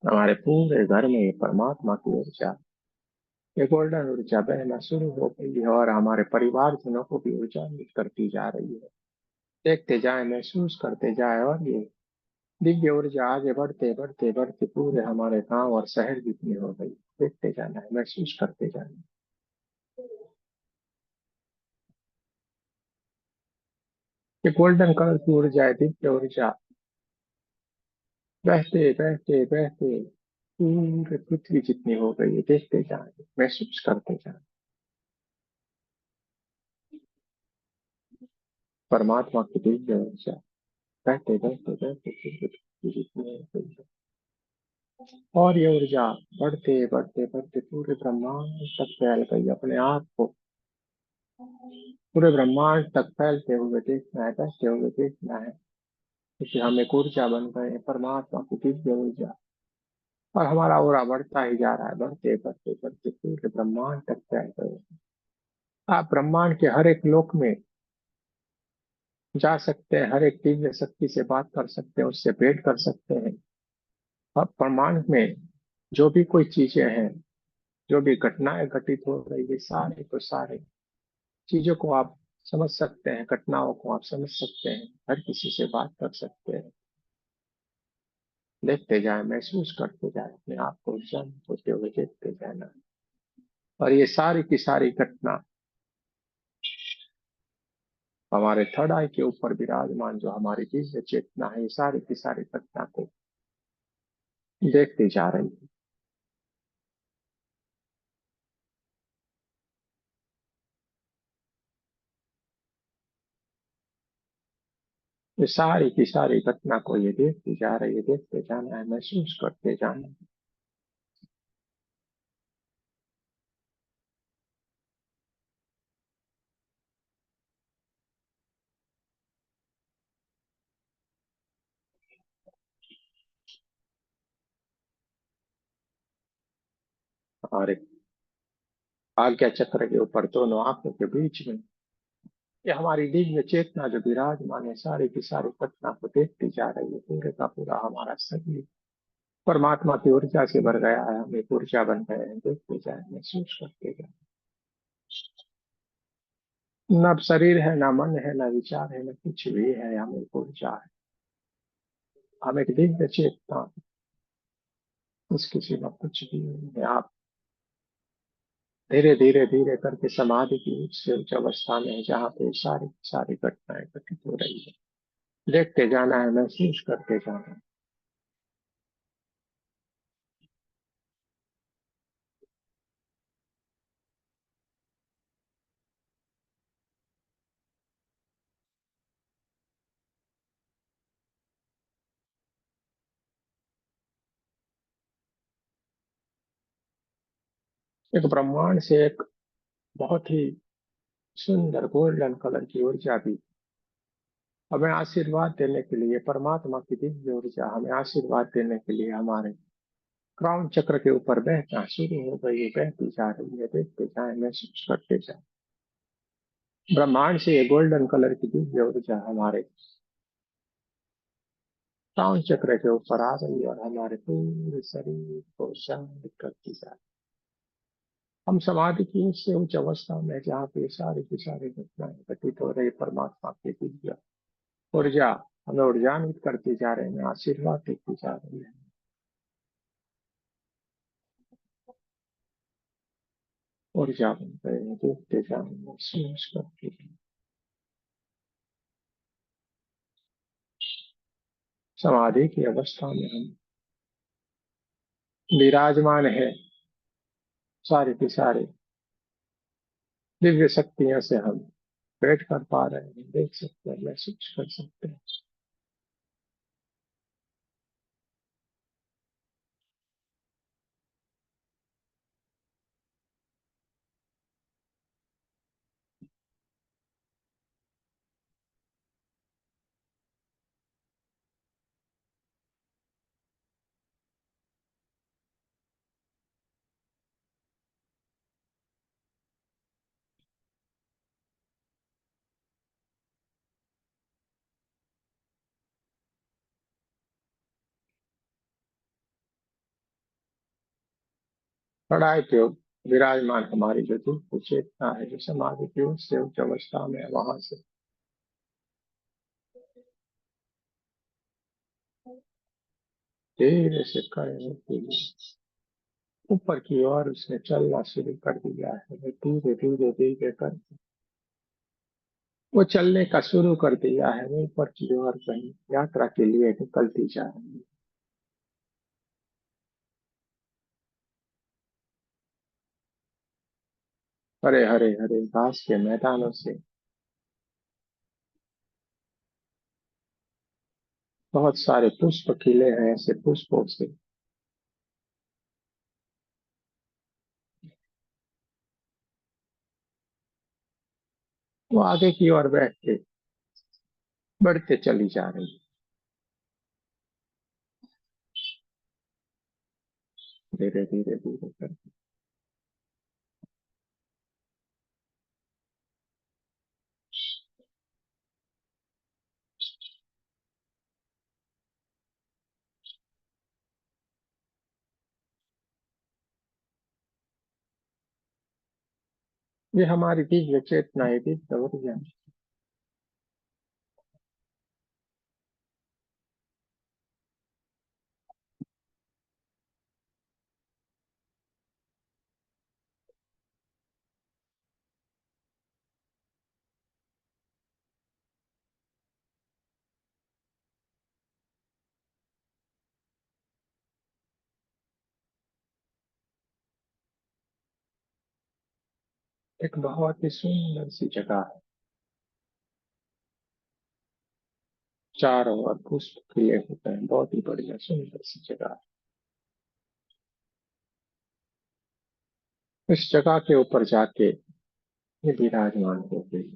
[SPEAKER 1] हमारे पूरे घर में ये परमात्मा की ऊर्जा, ये गोल्डन ऊर्जा बहना शुरू हो गई है और हमारे परिवारजनों को भी ऊर्जान्वित करती जा रही है। देखते जाए, महसूस करते जाए और ये दिव्य ऊर्जा आगे बढ़ते बढ़ते बढ़ते पूरे हमारे गांव और शहर जितनी हो गई। देखते जाना है, महसूस करते जाना है। ये गोल्डन कलर की ऊर्जा है, दिव्य ऊर्जा बहते बहते बहते पूरे पृथ्वी जितनी हो गई है। देखते जाए, महसूस करते जाए, परमात्मा की दिव्य ऊर्जा बहते बहते बहते पूरे पृथ्वी जितनी हो गई है। और ये ऊर्जा बढ़ते बढ़ते बढ़ते पूरे ब्रह्मांड तक फैल गई। अपने आप को पूरे ब्रह्मांड तक फैलते हुए देखना है, बहते हुए देखना है। क्योंकि हम एक ऊर्जा बन गए हैं, परमात्मा की दिव्य ऊर्जा। और हमारा ओरा बढ़ता ही जा रहा है, बढ़ते बढ़ते बढ़ते पूरे ब्रह्मांड तक जाएगा। आप ब्रह्मांड के हर एक लोक में जा सकते हैं, हर एक दिव्य शक्ति से बात कर सकते हैं, उससे भेंट कर सकते हैं। अब ब्रह्मांड में जो भी कोई चीजें हैं, जो भी घटनाएं घटित हो रही है, सारे को सारे चीजों को आप समझ सकते हैं, घटनाओं को आप समझ सकते हैं, हर किसी से बात कर सकते हैं। देखते जाए, महसूस करते जाए, अपने आप को जन्म होते हुए देखते जाना। और ये सारी की सारी घटना हमारे थर्ड आई के ऊपर विराजमान जो हमारी दिव्य चेतना है, ये सारी की सारी घटना को देखती जा रही है। ये सारी की सारी घटना को ये देखती जा रही है, देखते जाना है, महसूस करते जाना है। और एक आज्ञा चक्र के ऊपर दोनों आंखों के बीच में ये हमारी दिव्य चेतना जो विराजमान है, सारी की सारी घटना को देखती जा रही है। पूरे का पूरा हमारा शरीर परमात्मा की ऊर्जा से भर गया है, हम एक ऊर्जा बन गए हैं। देखते जाए, महसूस करते जाए। न शरीर है, न मन है, न विचार है, न कुछ भी है, हम एक ऊर्जा है, हम एक दिव्य चेतना। इसके सिवा कुछ भी नहीं है। आप धीरे धीरे धीरे करके समाधि की उच्च उच्च अवस्था में है, जहाँ पे सारी सारी घटनाएं घटित हो रही है। देखते जाना है, महसूस करते जाना है। एक ब्रह्मांड से एक बहुत ही सुंदर गोल्डन कलर की ऊर्जा भी हमें आशीर्वाद देने के लिए, परमात्मा की दिव्य ऊर्जा हमें आशीर्वाद देने के लिए हमारे क्राउन चक्र के ऊपर बहना शुरू हो गई है, बहती जा रही है। देखते जाए, महसूस करते जाए। ब्रह्मांड से ये गोल्डन कलर की दिव्य ऊर्जा हमारे क्राउन चक्र के ऊपर आ गई और हमारे पूरे शरीर को शांत करती जा रही है। हम समाधि की उससे उच्च अवस्था में, जहाँ पे सारी की सारी घटनाएं घटित हो रही, परमात्मा की दिव्य ऊर्जा हमें ऊर्जान्वित करती जा रही है, आशीर्वाद देती जा रही है। ऊर्जा बन गए हैं, देखते जाए, महसूस करते जाए। समाधि की अवस्था में हम विराजमान है, सारे के सारे दिव्य शक्तियों से हम बैठ कर पा रहे हैं, देख सकते हैं, महसूस कर सकते हैं। पढ़ाई पे विराजमान हमारी जो दिव्य चेतना है, जो समाधि की उससे उच्च अवस्था में है, वहां से धीरे से खड़े होते हुए ऊपर की ओर उसने चलना शुरू कर दिया है। वो धीरे धीरे धीरे कर वो चलने का शुरू कर दिया है। वो ऊपर की ओर कहीं यात्रा के लिए निकलती जा रही है। हरे हरे हरे घास के मैदानों से बहुत सारे पुष्प खिले हैं, ऐसे पुष्पों से वो आगे की ओर बैठ के बढ़ते चली जा रही है। धीरे धीरे धीरे कर। ये हमारी दिव्य चेतना है, दिव्य ऊर्जा। एक बहुत ही सुंदर सी जगह है, चारों ओर पुष्प खिले होते हैं, बहुत ही बढ़िया सुंदर सी जगह है। इस जगह के ऊपर जाके ये विराजमान हो गई।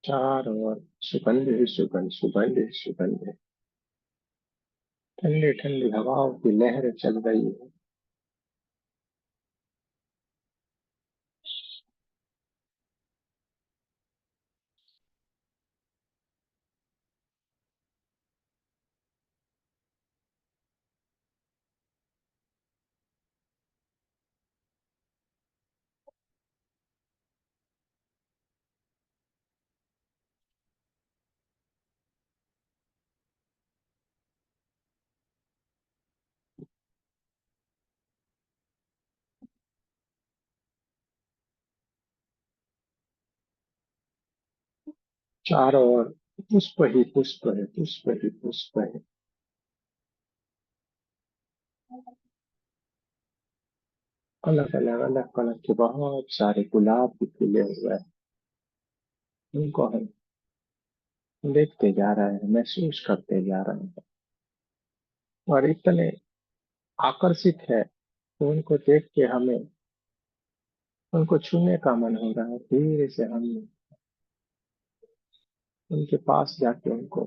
[SPEAKER 1] चारों ओर सुगंध ही सुगंध, सुगंध ही सुगंध है। ठंडी ठंडी हवाओं की लहरें चल रही है। चारों ओर पुष्प ही पुष्प है, पुष्प ही पुष्प है। अलग अलग अलग कलर के बहुत सारे गुलाब भी खिले हुए हैं। उनको हम देखते जा रहे हैं, महसूस करते जा रहे हैं, और इतने आकर्षित है कि उनको देख के हमें उनको छूने का मन हो रहा है। धीरे से हम उनके पास जाके उनको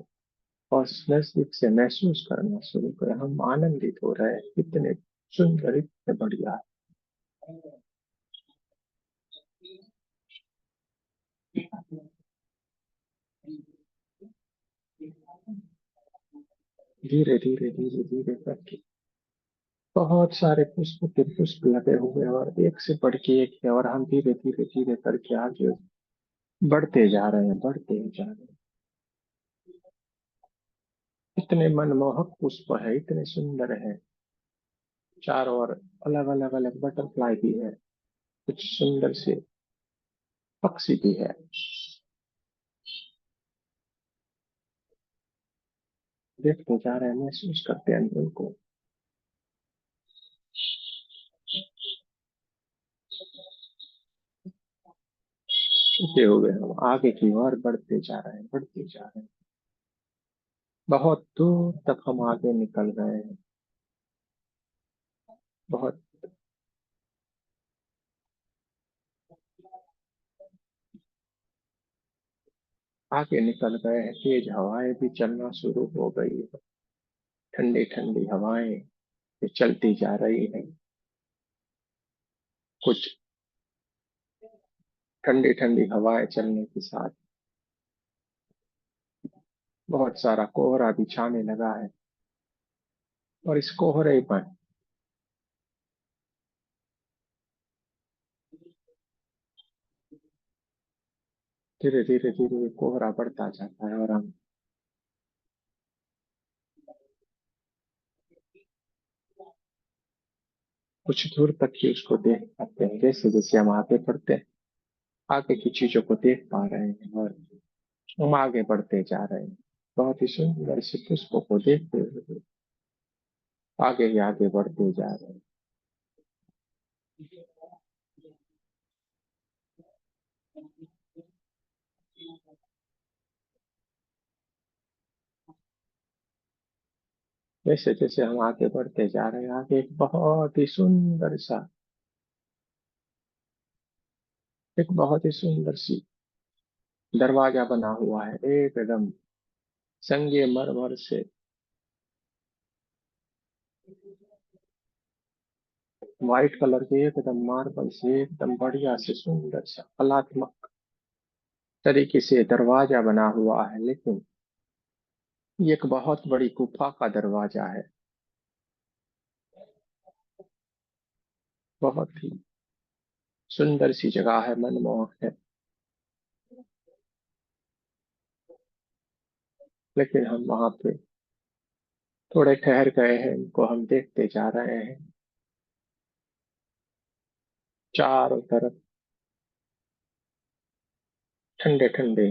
[SPEAKER 1] और नजदीक से महसूस करना शुरू करें। हम आनंदित हो रहे हैं, इतने सुंदर, इतने बढ़िया। धीरे धीरे धीरे धीरे करके बहुत सारे पुष्प के पुष्प लगे हुए हैं, और एक से बढ़ के एक है, और हम धीरे धीरे धीरे करके आगे बढ़ते जा रहे हैं, बढ़ते ही जा रहे हैं। इतने मनमोहक पुष्प है, इतने सुंदर है। चारों ओर अलग अलग अलग बटरफ्लाई भी है, कुछ सुंदर से पक्षी भी है। देखते जा रहे हैं, महसूस करते हैं उनको। छूते हुए हम आगे की ओर बढ़ते जा रहे हैं, बढ़ते जा रहे हैं। बहुत दूर तक हम आगे निकल गए हैं, बहुत आगे निकल गए हैं। तेज हवाएं भी चलना शुरू हो गई है। ठंडी ठंडी हवाएं ये चलती जा रही है। कुछ ठंडी ठंडी हवाएं चलने के साथ बहुत सारा कोहरा भी छाने लगा है, और इस कोहरे पर धीरे धीरे धीरे कोहरा बढ़ता जाता है, और हम कुछ दूर तक ही उसको देख पाते हैं। जैसे जैसे हम आगे बढ़ते हैं, आगे की चीजों को देख पा रहे हैं और हम आगे बढ़ते जा रहे हैं। बहुत ही सुंदर से पुष्पों को देखते हुए आगे ही आगे बढ़ते जा रहे हैं। जैसे जैसे हम आगे बढ़ते जा रहे हैं, आगे एक बहुत ही सुंदर सा, एक बहुत ही सुंदर सी दरवाजा बना हुआ है, एकदम संगमरमर से, व्हाइट कलर के, एकदम मार्बल से, एकदम बढ़िया से सुंदर सा कलात्मक तरीके से दरवाजा बना हुआ है। लेकिन ये एक बहुत बड़ी गुफा का दरवाजा है। बहुत ही सुंदर सी जगह है, मनमोहक है। लेकिन हम वहां पे थोड़े ठहर गए हैं, इनको हम देखते जा रहे हैं। चारों तरफ ठंडे ठंडे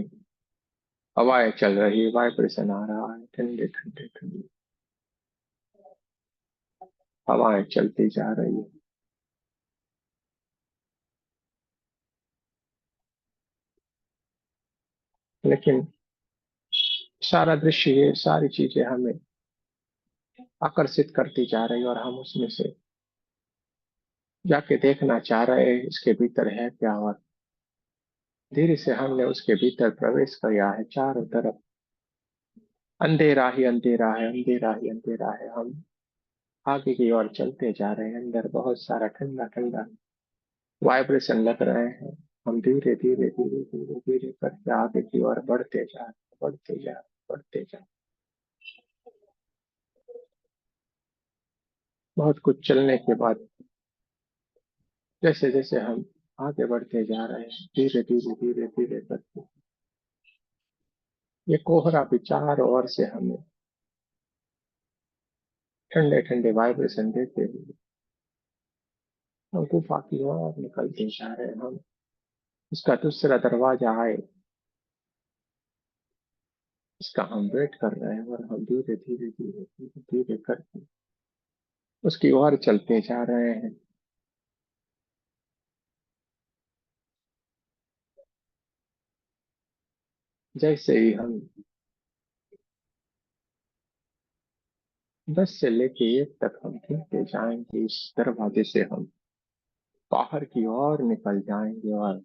[SPEAKER 1] हवाएं चल रही है, वाइब्रेशन आ रहा है, ठंडे ठंडे ठंडे हवाएं चलती जा रही है। लेकिन सारा दृश्य, ये सारी चीजें हमें आकर्षित करती जा रही है और हम उसमें से जाके देखना चाह रहे हैं इसके भीतर है क्या। और धीरे से हमने उसके भीतर प्रवेश किया है। चारों तरफ अंधेरा ही अंधेरा है, अंधेरा ही अंधेरा है। हम आगे की ओर चलते जा रहे हैं, अंदर बहुत सारा ठंडा ठंडा वाइब्रेशन लग रहे हैं। हम धीरे धीरे धीरे धीरे धीरे करके आगे की ओर बढ़ते जा रहे हैं, बढ़ते जा रहे हैं, बढ़ते जा रहे हैं। बहुत कुछ चलने के बाद जैसे जैसे हम आगे बढ़ते जा रहे हैं, धीरे धीरे धीरे धीरे करके ये कोहरा भी चारों ओर से हमें ठंडे ठंडे वाइब्रेशन देते हुए हम गुफा की ओर निकलते जा रहे हैं। हम इसका दूसरा दरवाजा आए, इसका हम वेट कर रहे हैं और हम धीरे धीरे धीरे धीरे धीरे करके उसकी ओर चलते जा रहे हैं। जैसे ही हम 10 से लेके 1 तक हम गिनते जाएंगे, इस दरवाजे से हम बाहर की ओर निकल जाएंगे और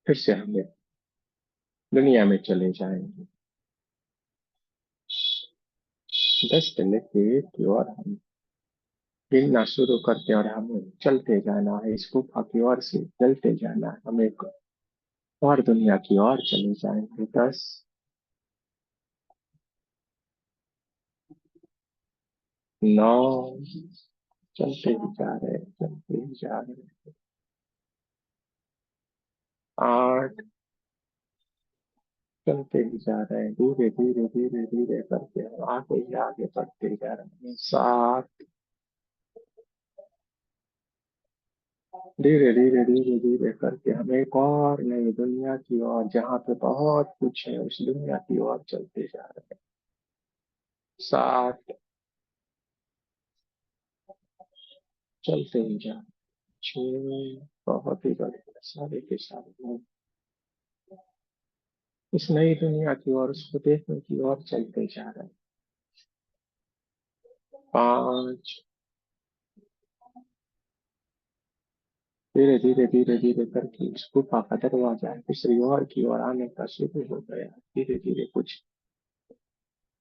[SPEAKER 1] फिर से हमें दुनिया में चले जाएंगे। 10 से लेके 1 की ओर हम गिनना शुरू करते हैं और हमें चलते जाना है, इस गुफा की ओर से चलते जाना है। हम एक और दुनिया की ओर चले जाएंगे। 10, 9, चलते ही जा रहे हैं, चलते ही जा रहे हैं। 8, चलते ही जा रहे हैं, धीरे धीरे धीरे धीरे करके हम आगे ही आगे बढ़ते जा रहे हैं। 7, धीरे धीरे धीरे धीरे करके हम एक और नई दुनिया की ओर, जहाँ पे बहुत कुछ है, उस दुनिया की ओर चलते जा रहे हैं। 7, चलते ही जा रहे हैं। 6, बहुत ही बढ़िया, सारे के सारे लोग इस नई दुनिया की ओर, उसको देखने की ओर चलते जा रहे हैं। 5, धीरे धीरे धीरे धीरे करके उस गुफा का दरवाजा दूसरी ओर की ओर आने का शुरू हो गया। धीरे धीरे कुछ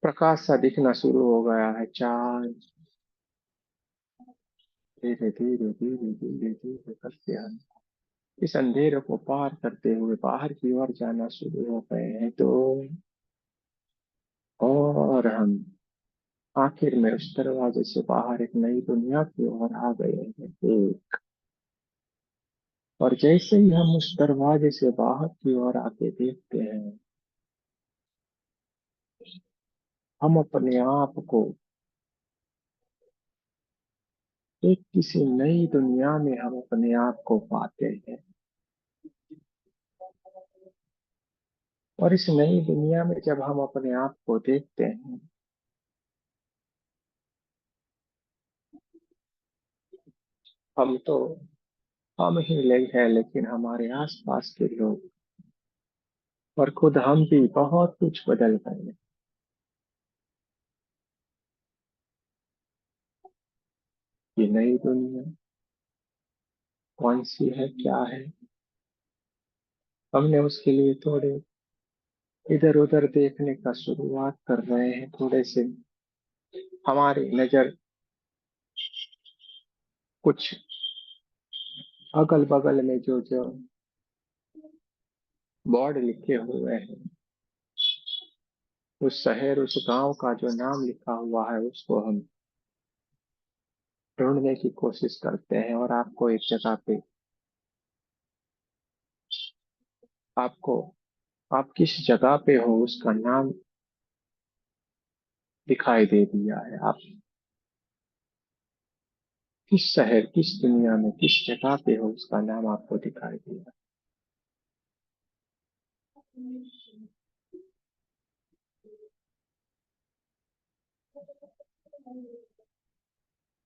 [SPEAKER 1] प्रकाश सा दिखना शुरू हो गया है। 4, धीरे धीरे धीरे धीरे धीरे करके हम इस अंधेरे को पार करते हुए बाहर की ओर जाना शुरू हो गए हैं। 2, और हम आखिर में उस दरवाजे से बाहर एक नई दुनिया की ओर आ गए हैं। 1, और जैसे ही हम उस दरवाजे से बाहर की ओर आके देखते हैं, हम अपने आप को एक किसी नई दुनिया में हम अपने आप को पाते हैं। और इस नई दुनिया में जब हम अपने आप को देखते हैं, हम तो हम ही लोग हैं, लेकिन हमारे आसपास के लोग और खुद हम भी बहुत कुछ बदल गए हैं। ये नई दुनिया कौन सी है, क्या है? हमने उसके लिए थोड़े इधर उधर देखने का शुरुआत कर रहे हैं। थोड़े से हमारी नजर कुछ अगल बगल में जो जो बोर्ड लिखे हुए हैं, उस शहर उस गांव का जो नाम लिखा हुआ है, उसको हम ढूंढने की कोशिश करते हैं। और आपको एक जगह पे आपको आप किस जगह पे हो उसका नाम दिखाई दे दिया है। आप किस शहर, किस दुनिया में, किस जगह पे हो उसका नाम आपको दिखाई दिया।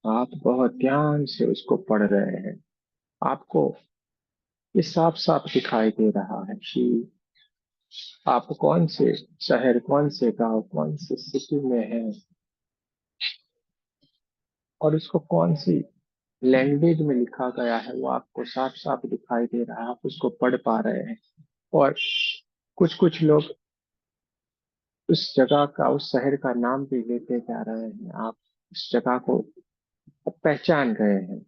[SPEAKER 1] आप बहुत ध्यान से उसको पढ़ रहे हैं। आपको ये साफ साफ दिखाई दे रहा है कि आप कौन से शहर, कौन से गांव, कौन से सिटी में हैं, और उसको कौन सी लैंग्वेज में लिखा गया है वो आपको साफ साफ दिखाई दे रहा है। आप उसको पढ़ पा रहे हैं। और कुछ कुछ लोग उस जगह का, उस शहर का नाम भी लेते जा रहे हैं। आप उस जगह को पहचान गए हैं।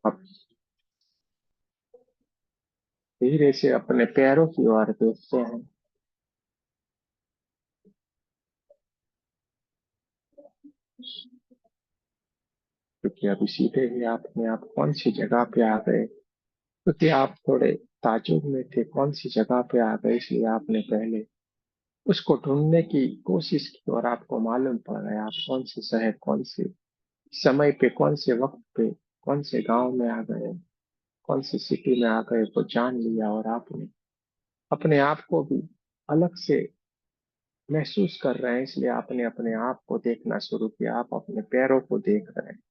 [SPEAKER 1] आप धीरे से अपने पैरों की ओर देखते हैं, क्योंकि अभी सीधे ही आपने आप कौन सी जगह पे आ गए। क्योंकि आप थोड़े ताज्जुब में थे, कौन सी जगह पे आ गए, इसलिए आपने पहले उसको ढूंढने की कोशिश की और आपको मालूम पड़ गया आप कौन से शहर, कौन से समय पे, कौन से वक्त पे, कौन से गांव में आ गए, कौन सी सिटी में आ गए, वो जान लिया। और आपने अपने आप को भी अलग से महसूस कर रहे हैं, इसलिए आपने अपने आप को देखना शुरू किया। आप अपने पैरों को देख रहे हैं।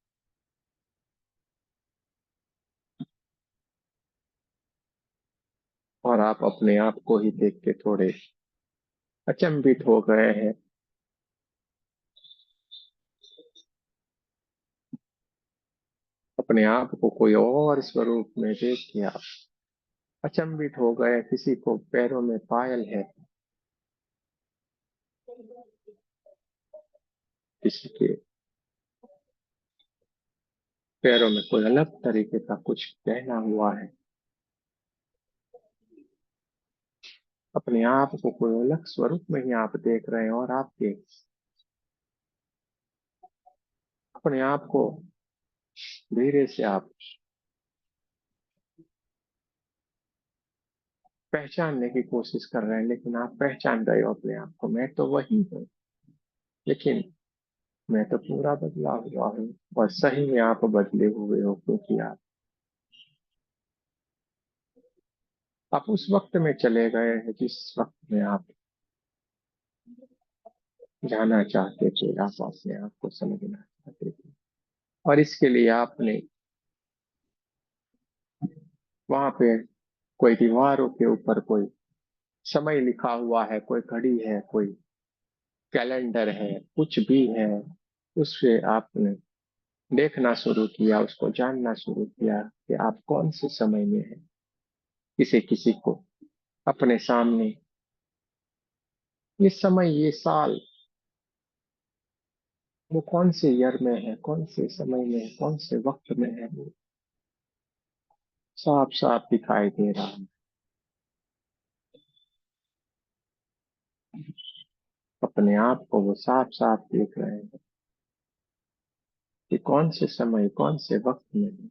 [SPEAKER 1] और आप अपने आप को ही देख के थोड़े अचंभित हो गए हैं। अपने आप को कोई और स्वरूप में देख के आप अचंभित हो गए। किसी को पैरों में पायल है, किसी के पैरों में कोई अलग तरीके का कुछ पहना हुआ है। अपने आप को कोई अलग स्वरूप में ही आप देख रहे हैं। और आपके अपने आप को धीरे से आप पहचानने की कोशिश कर रहे हैं। लेकिन आप पहचान रहे हो अपने आप को, मैं तो वही हूँ, लेकिन मैं तो पूरा बदला हुआ हूँ। और सही में आप बदले हुए हो, क्योंकि आप उस वक्त में चले गए हैं जिस वक्त में आप जाना चाहते थे। आप अपने आप को समझना चाहते थे। और इसके लिए आपने वहां पे कोई दीवारों के ऊपर कोई समय लिखा हुआ है, कोई घड़ी है, कोई कैलेंडर है, कुछ भी है, उससे आपने देखना शुरू किया, उसको जानना शुरू किया कि आप कौन से समय में हैं। किसी किसी को अपने सामने ये समय, ये साल, वो कौन से ईयर में है, कौन से समय में है, कौन से वक्त में है, वो साफ साफ दिखाई दे रहा है। अपने आप को वो साफ साफ देख रहे हैं कि कौन से समय, कौन से वक्त में है।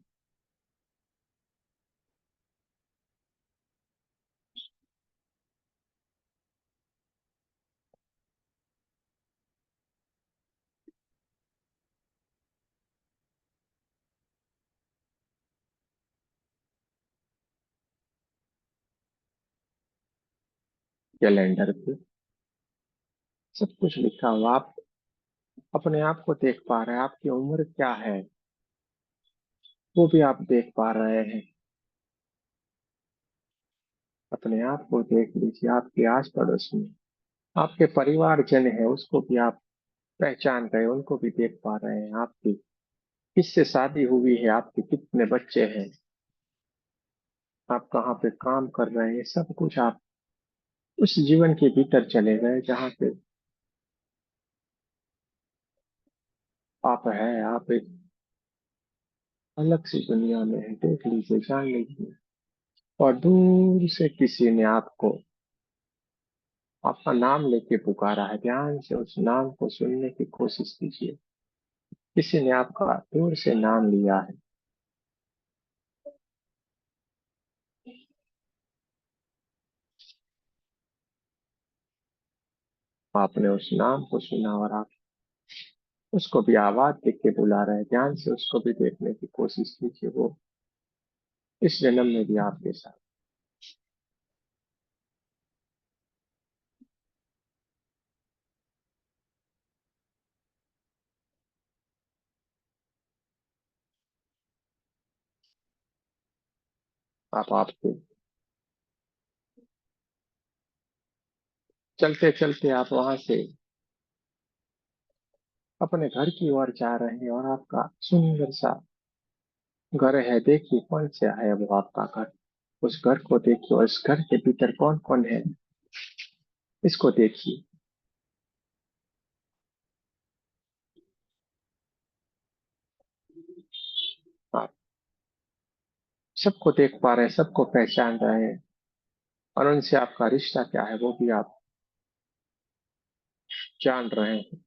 [SPEAKER 1] कैलेंडर पे सब कुछ लिखा हुआ। आप अपने आप को देख पा रहे हैं, आपकी उम्र क्या है वो भी आप देख पा रहे हैं। अपने आप को देख लीजिए, आपके आस पड़ोस में आपके परिवारजन है उसको भी आप पहचान रहे हैं, उनको भी देख पा रहे हैं। आपकी किससे शादी हुई है, आपके कितने बच्चे हैं, आप कहाँ पे काम कर रहे हैं, सब कुछ आप उस जीवन के भीतर चले गए जहाँ पे आप हैं। आप एक अलग सी दुनिया में है, देख लीजिए, जान लीजिए। और दूर से किसी ने आपको आपका नाम लेके पुकारा है, ध्यान से उस नाम को सुनने की कोशिश कीजिए। किसी ने आपका दूर से नाम लिया है। आपने उस नाम को सुना और आप उसको भी आवाज देख के बुला रहे हैं। ध्यान से उसको भी देखने की कोशिश कीजिए, वो इस जन्म में भी आपके साथ। आप आपके चलते चलते आप वहां से अपने घर की ओर जा रहे हैं और आपका सुंदर सा घर है। देखिए कौन सा है वो आपका घर। उस घर को देखिए और इस घर के भीतर कौन कौन है, इसको देखिए। आप सबको देख पा रहे हैं, सबको पहचान रहे हैं और उनसे आपका रिश्ता क्या है वो भी आप जान रहे हैं।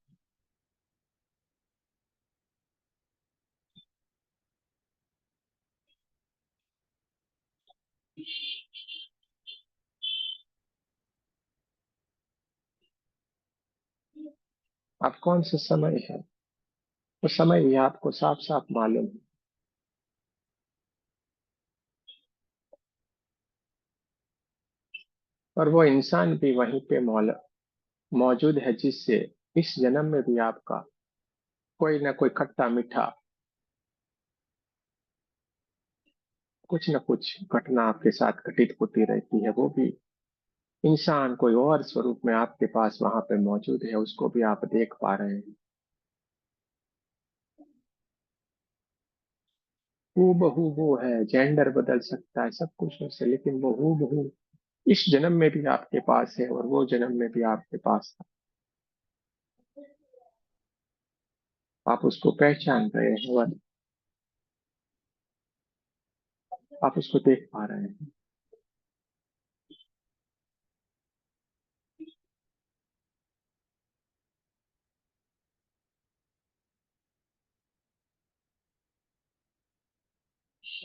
[SPEAKER 1] आप कौन सा समय है, वो समय भी आपको साफ साफ मालूम है। और वो इंसान भी वहीं पे मौजूद है जिससे इस जन्म में भी आपका कोई ना कोई खट्टा मीठा कुछ न कुछ घटना आपके साथ घटित होती रहती है। वो भी इंसान कोई और स्वरूप में आपके पास वहां पे मौजूद है, उसको भी आप देख पा रहे हैं। हूबहू वो है, जेंडर बदल सकता है सब कुछ उससे, लेकिन वो हूबहू इस जन्म में भी आपके पास है और वो जन्म में भी आपके पास था। आप उसको पहचान रहे हैं और आप उसको देख पा रहे हैं।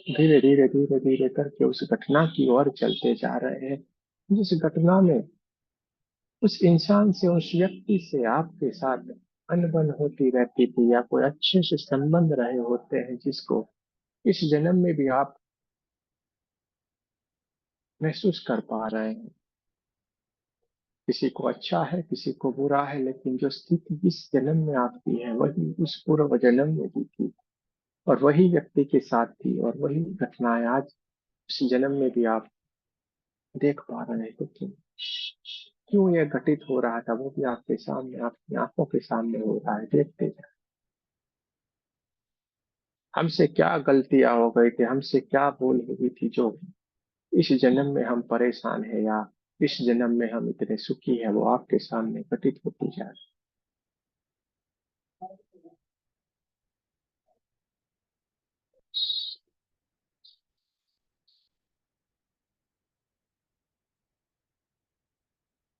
[SPEAKER 1] धीरे धीरे धीरे धीरे करके उस घटना की ओर चलते जा रहे हैं जिस घटना में उस इंसान से, उस व्यक्ति से आपके साथ अनबन होती रहती थी या कोई अच्छे से संबंध रहे होते हैं, जिसको इस जन्म में भी आप महसूस कर पा रहे हैं। किसी को अच्छा है, किसी को बुरा है, लेकिन जो स्थिति इस जन्म में आपकी है वही उस पूर्व जन्म में भी थी और वही व्यक्ति के साथ थी और वही घटनाएं आज इस जन्म में भी आप देख पा रहे हैं। तो क्यों यह घटित हो रहा था वो भी आपके सामने, आपकी आंखों के सामने हो रहा है, देखते जाए। हमसे क्या गलतियां हो गई थी, हमसे क्या भूल हुई थी जो इस जन्म में हम परेशान है या इस जन्म में हम इतने सुखी है, वो आपके सामने घटित होती जा रही है।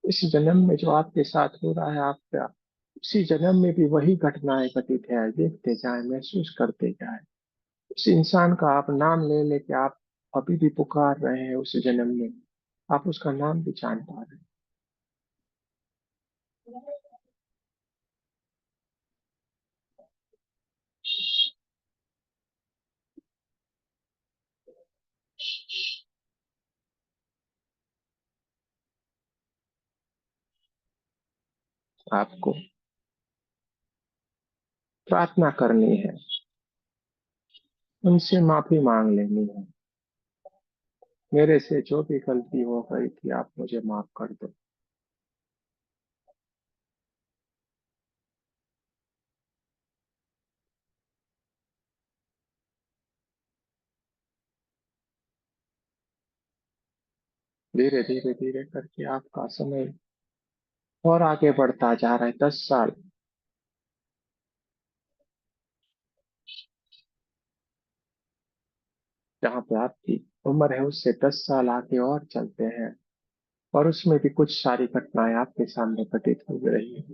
[SPEAKER 1] इस जन्म में जो आपके साथ हो रहा है, आपका उसी जन्म में भी वही घटनाएं घटित है, देखते जाए, महसूस करते जाए। उस इंसान का आप नाम ले लेके आप अभी भी पुकार रहे हैं उस जन्म में, आप उसका नाम भी जान पा रहे हैं। आपको प्रार्थना करनी है, उनसे माफी मांग लेनी है। मेरे से जो भी गलती हो गई थी आप मुझे माफ कर दो। धीरे धीरे धीरे करके आपका समय और आगे बढ़ता जा रहा है। 10 साल, जहाँ पे आपकी उम्र है उससे 10 साल आगे और चलते हैं, और उसमें भी कुछ सारी घटनाएं आपके सामने घटित हो रही है।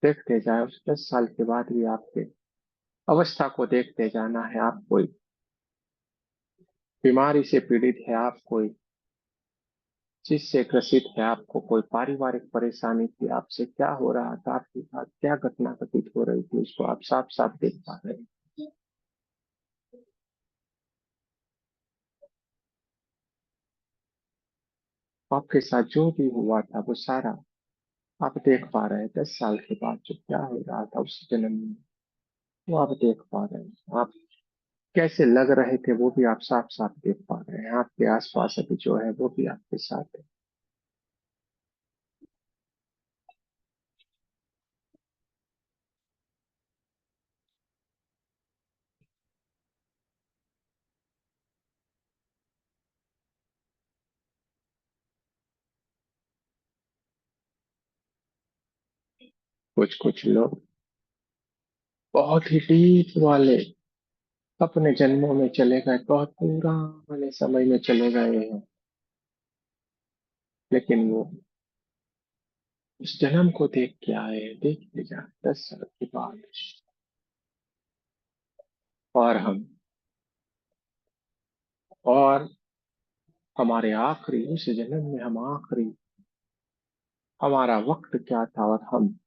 [SPEAKER 1] देखते जाए, उस 10 साल के बाद भी आपके अवस्था को देखते जाना है। आप कोई बीमारी से पीड़ित है, आप कोई चीज से ग्रसित है, आपको कोई पारिवारिक परेशानी थी, आपसे क्या हो रहा था, आपके साथ क्या घटना घटित हो रही थी, उसको आप साफ साफ देख पा रहे हैं। आपके साथ जो भी हुआ था वो सारा आप देख पा रहे हैं। 10 साल के बाद जो क्या हो रहा था उस जन्म में, वो आप देख पा रहे हैं। आप कैसे लग रहे थे वो भी आप साफ साफ देख पा रहे हैं। आपके आसपास अभी जो है वो भी आपके साथ है। कुछ कुछ लोग बहुत ही डीप वाले अपने जन्मों में चले गए, बहुत पुराने समय में चले गए हैं, लेकिन वो उस जन्म को देख के आए हैं। देख के जाए 10 साल के बाद, और हम, और हमारे आखिरी उस जन्म में हम आखिरी हमारा वक्त क्या था, और हम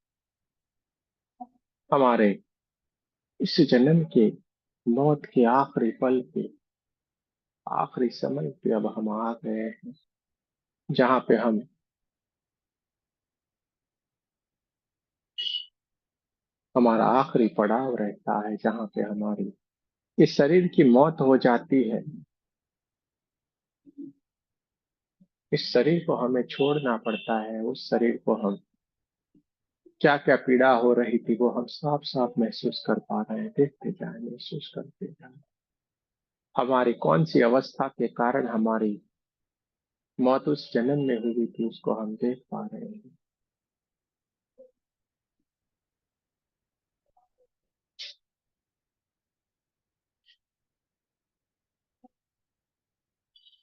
[SPEAKER 1] हमारे इस जन्म के मौत के आखिरी पल के आखिरी समय पे अब हम आ गए हैं, जहाँ पे हम हमारा आखिरी पड़ाव रहता है, जहाँ पे हमारी इस शरीर की मौत हो जाती है। इस शरीर को हमें छोड़ना पड़ता है। उस शरीर को हम क्या क्या पीड़ा हो रही थी वो हम साफ साफ महसूस कर पा रहे हैं। देखते जाए, महसूस करते जाए, हमारी कौन सी अवस्था के कारण हमारी मौत उस जन्म में हुई थी उसको हम देख पा रहे हैं।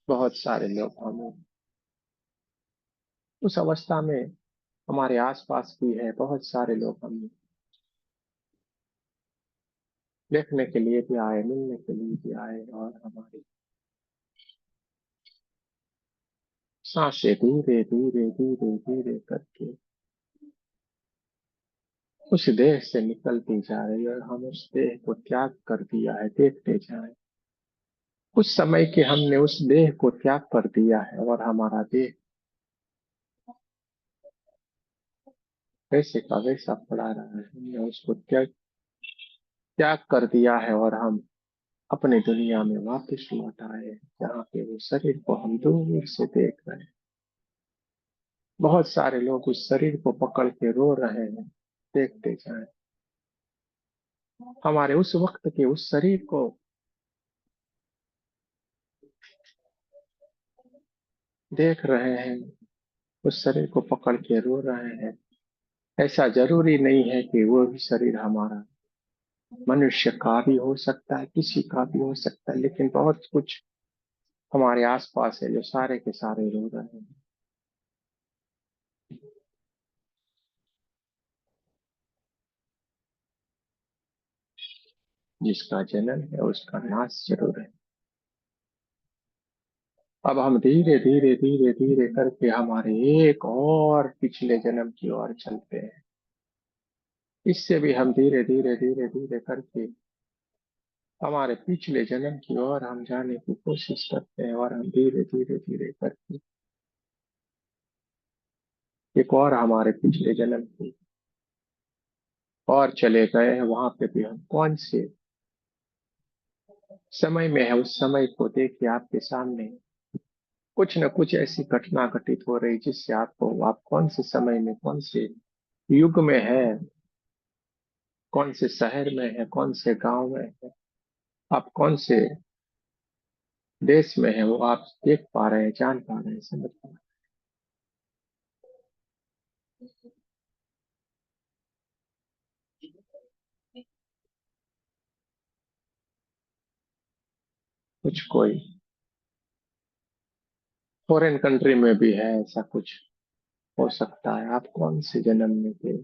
[SPEAKER 1] बहुत सारे लोग हमें उस अवस्था में हमारे आसपास भी है। बहुत सारे लोग हमें देखने के लिए भी आए, मिलने के लिए भी आए, और हमारी सांसें धीरे धीरे धीरे धीरे करके उस देह से निकलती जा रही है, और हम उस देह को त्याग कर दिया है। देखते जाए, कुछ समय के हमने उस देह को त्याग कर दिया है, और हमारा देह वैसे का वैसा पड़ा रहा है। हमने उसको त्याग त्याग कर दिया है, और हम अपनी दुनिया में वापस लौट आए हैं, जहाँ पे वो शरीर को हम दूर से देख रहे हैं। बहुत सारे लोग उस शरीर को पकड़ के रो रहे हैं। देखते जाए, हमारे उस वक्त के उस शरीर को देख रहे हैं, उस शरीर को पकड़ के रो रहे हैं। ऐसा जरूरी नहीं है कि वो भी शरीर हमारा मनुष्य का भी हो सकता है, किसी का भी हो सकता है, लेकिन बहुत कुछ हमारे आसपास है जो सारे के सारे रो रहे हैं। जिसका जन्म है उसका नाश जरूर है। अब हम धीरे धीरे धीरे धीरे करके हमारे एक और पिछले जन्म की ओर चलते हैं। इससे भी हम धीरे धीरे धीरे धीरे करके हमारे पिछले जन्म की ओर हम जाने की कोशिश करते हैं, और हम धीरे धीरे धीरे करके एक और हमारे पिछले जन्म की और चले गए हैं, वहां पे भी हम कौन से समय में है, उस समय को देखिए आपके सामने कुछ न कुछ ऐसी घटना घटित हो रही जिससे आपको, आप कौन से समय में, कौन से युग में है, कौन से शहर में है, कौन से गांव में है, आप कौन से देश में है, वो आप देख पा रहे हैं, जान पा रहे हैं, समझ पा रहे हैं। कुछ कोई फॉरेन कंट्री में भी है, ऐसा कुछ हो सकता है। आप कौन से जन्म में थे,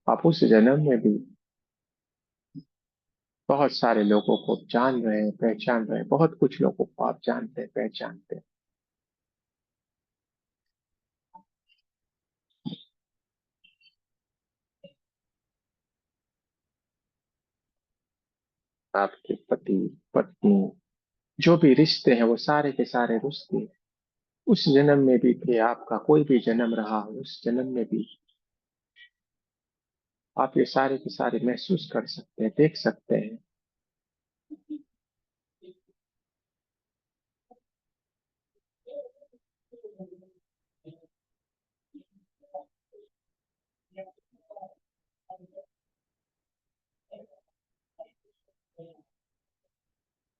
[SPEAKER 1] आप उस जन्म में भी बहुत सारे लोगों को जान रहे हैं, पहचान रहे हैं, बहुत कुछ लोगों को आप जानते हैं, पहचानते हैं। आपके पति, पत्नी, जो भी रिश्ते हैं वो सारे के सारे रिश्ते उस जन्म में भी थे। आपका कोई भी जन्म रहा हो, उस जन्म में भी आप ये सारे के सारे महसूस कर सकते हैं, देख सकते हैं।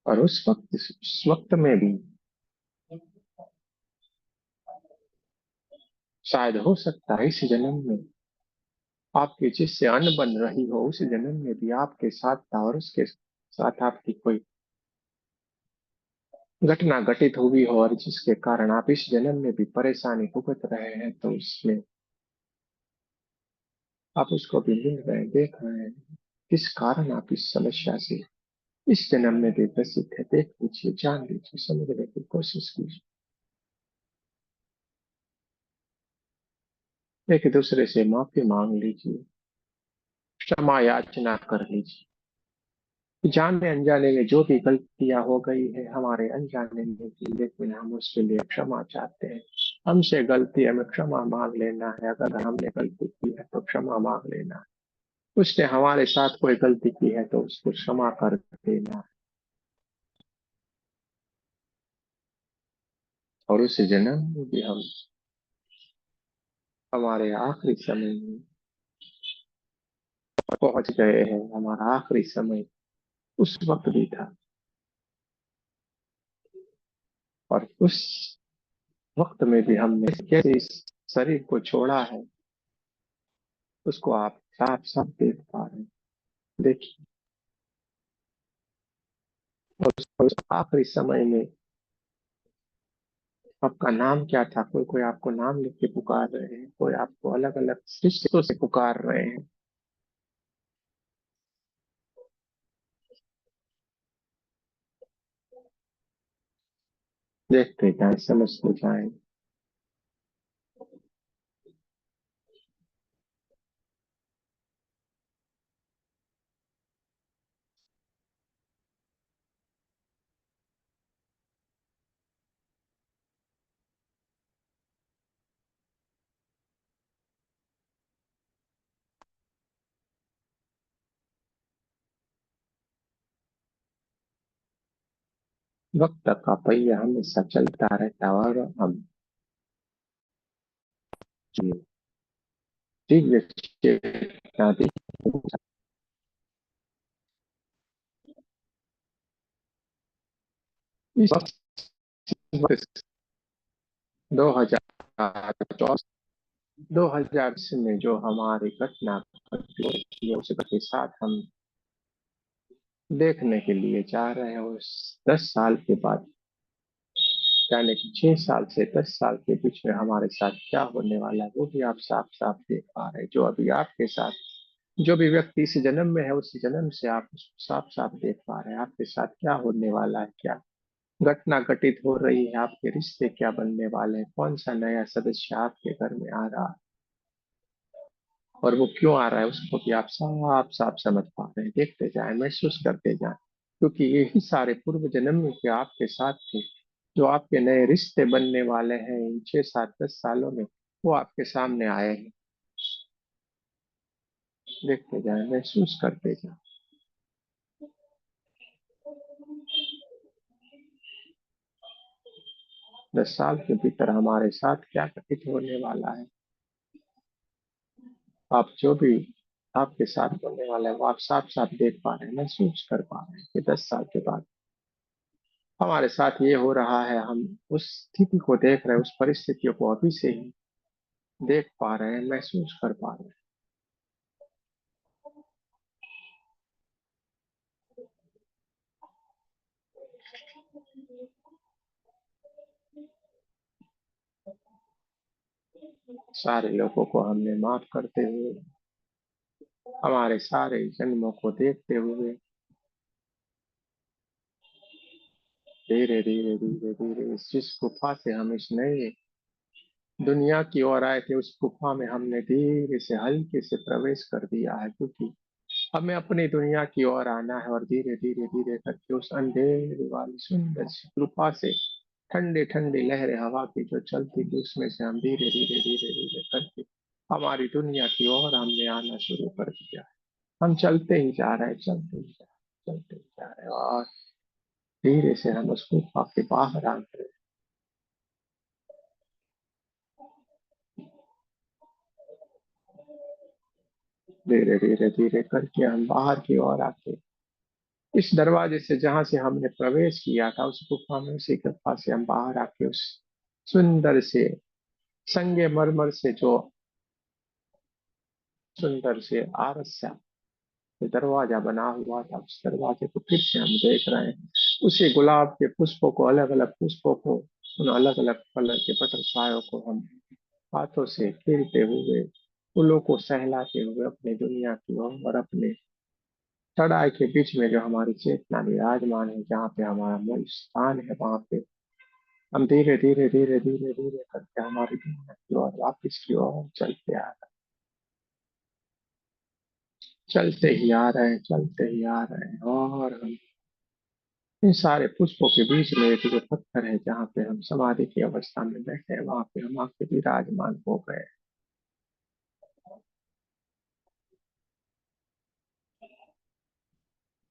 [SPEAKER 1] और उस वक्त में भी शायद हो सकता है इस जन्म में आपकी जिससे अन बन रही हो, उस जन्म में भी आपके साथ था और उसके साथ आपकी कोई घटना घटित हुई हो, और जिसके कारण आप इस जन्म में भी परेशानी भुगत रहे हैं, तो उसमें आप उसको भी मिल रहे हैं, देख रहे हैं किस कारण आप इस समस्या से इस जन्म में भी ग्रसित है। देख लीजिए, जान लीजिए, समझने की कोशिश कीजिए। एक दूसरे से माफी मांग लीजिए, क्षमा याचना कर लीजिए। जाने अनजाने में जो भी गलतियां हो गई है हमारे अनजाने में की, लेकिन हम उसके लिए क्षमा चाहते हैं। हमसे गलती, हमें क्षमा मांग लेना है। अगर हमने गलती की है तो क्षमा मांग लेना है। उसने हमारे साथ कोई गलती की है तो उसको क्षमा कर देना है। और उस जन्म में भी हम हमारे आखिरी समय में पहुंच गए हैं। हमारा आखिरी समय उस वक्त भी था, और उस वक्त में भी हमने कैसे इस शरीर को छोड़ा है, उसको आप साफ साफ देख पा रहे हैं। देखिए, और उस आखिरी समय में आपका नाम क्या था? कोई कोई आपको नाम लिख के पुकार रहे हैं, कोई आपको अलग अलग शिष्यों से पुकार रहे हैं। देखते जाएं, समझते जाएं। वक्त का पहिया हमेशा चलता रहता है, और हम दिव्य चेतना इस वक्त 2024, 2000 में जो हमारी घटना घटी है, उसके साथ हम देखने के लिए जा रहे हैं। उस 10 साल के बाद, यानी कि 6 साल से 10 साल के बीच में हमारे साथ क्या होने वाला है, वो भी आप साफ साफ देख पा रहे हैं। जो अभी आपके साथ, जो भी व्यक्ति इस जन्म में है, उस जन्म से आप उसको साफ साफ देख पा रहे हैं आपके साथ क्या होने वाला है, क्या घटना घटित हो रही है, आपके रिश्ते क्या बनने वाले हैं, कौन सा नया सदस्य आपके घर में आ रहा है, और वो क्यों आ रहा है, उसको भी आप साफ साफ समझ पा रहे हैं। देखते जाएं, महसूस करते जाएं, क्योंकि यही सारे पूर्व जन्म के आपके साथ थे। जो आपके नए रिश्ते बनने वाले हैं इन 6 7 10 सालों में, वो आपके सामने आए हैं। देखते जाए, महसूस करते जाए। 10 साल के भीतर हमारे साथ क्या घटित होने वाला है, आप जो भी आपके साथ होने वाला है वो आप साफ साफ देख पा रहे हैं, महसूस कर पा रहे हैं कि 10 साल के बाद हमारे साथ ये हो रहा है। हम उस स्थिति को देख रहे हैं, उस परिस्थितियों को अभी से ही देख पा रहे हैं, महसूस कर पा रहे हैं। सारे लोगों को हमने माफ करते हुए, हमारे सारे जन्मों को देखते हुए, धीरे धीरे धीरे धीरे इस जिस गुफा से हम इस नए दुनिया की ओर आए थे, उस गुफा में हमने धीरे से हल्के से प्रवेश कर दिया है, क्योंकि हमें अपनी दुनिया की ओर आना है। और धीरे धीरे धीरे करके उस अंधेरी वाली सुंदर सी गुफा से ठंडी ठंडी लहरें हवा की जो चलती थी, उसमें से हम धीरे धीरे धीरे धीरे करके हमारी दुनिया की ओर हमने आना शुरू कर दिया है। हम चलते ही जा रहे हैं, चलते ही जा रहे हैं, चलते ही जा रहे हैं, और धीरे से हम उस गुफा के बाहर आ गए। धीरे धीरे धीरे करके हम बाहर की ओर आके इस दरवाजे से जहां से हमने प्रवेश किया था उस गुफा में, उसी गुफा से हम बाहर आके उस सुंदर से संगमरमर से जो सुंदर से आरसा जो दरवाजा बना हुआ था, उस दरवाजे को फिर से हम देख रहे हैं। उसी गुलाब के पुष्पों को, अलग अलग पुष्पों को, उन अलग अलग कलर के बटरफ्लाइयों को हम हाथों से खेलते हुए, फूलों को सहलाते हुए अपनी दुनिया की ओर और अपने चढ़ाई के बीच में जो हमारी चेतना विराजमान है, जहाँ पे हमारा मूल स्थान है, वहां पे हम धीरे धीरे धीरे धीरे धीरे करके हमारी दुनिया की ओर वापिस की ओर चलते आ रहे हैं। चलते ही आ रहे हैं, चलते ही आ रहे हैं, और हम इन सारे पुष्पों के बीच में एक जो पत्थर है जहाँ पे हम समाधि की अवस्था में बैठे हैं, वहां पे हम आके विराजमान हो गए।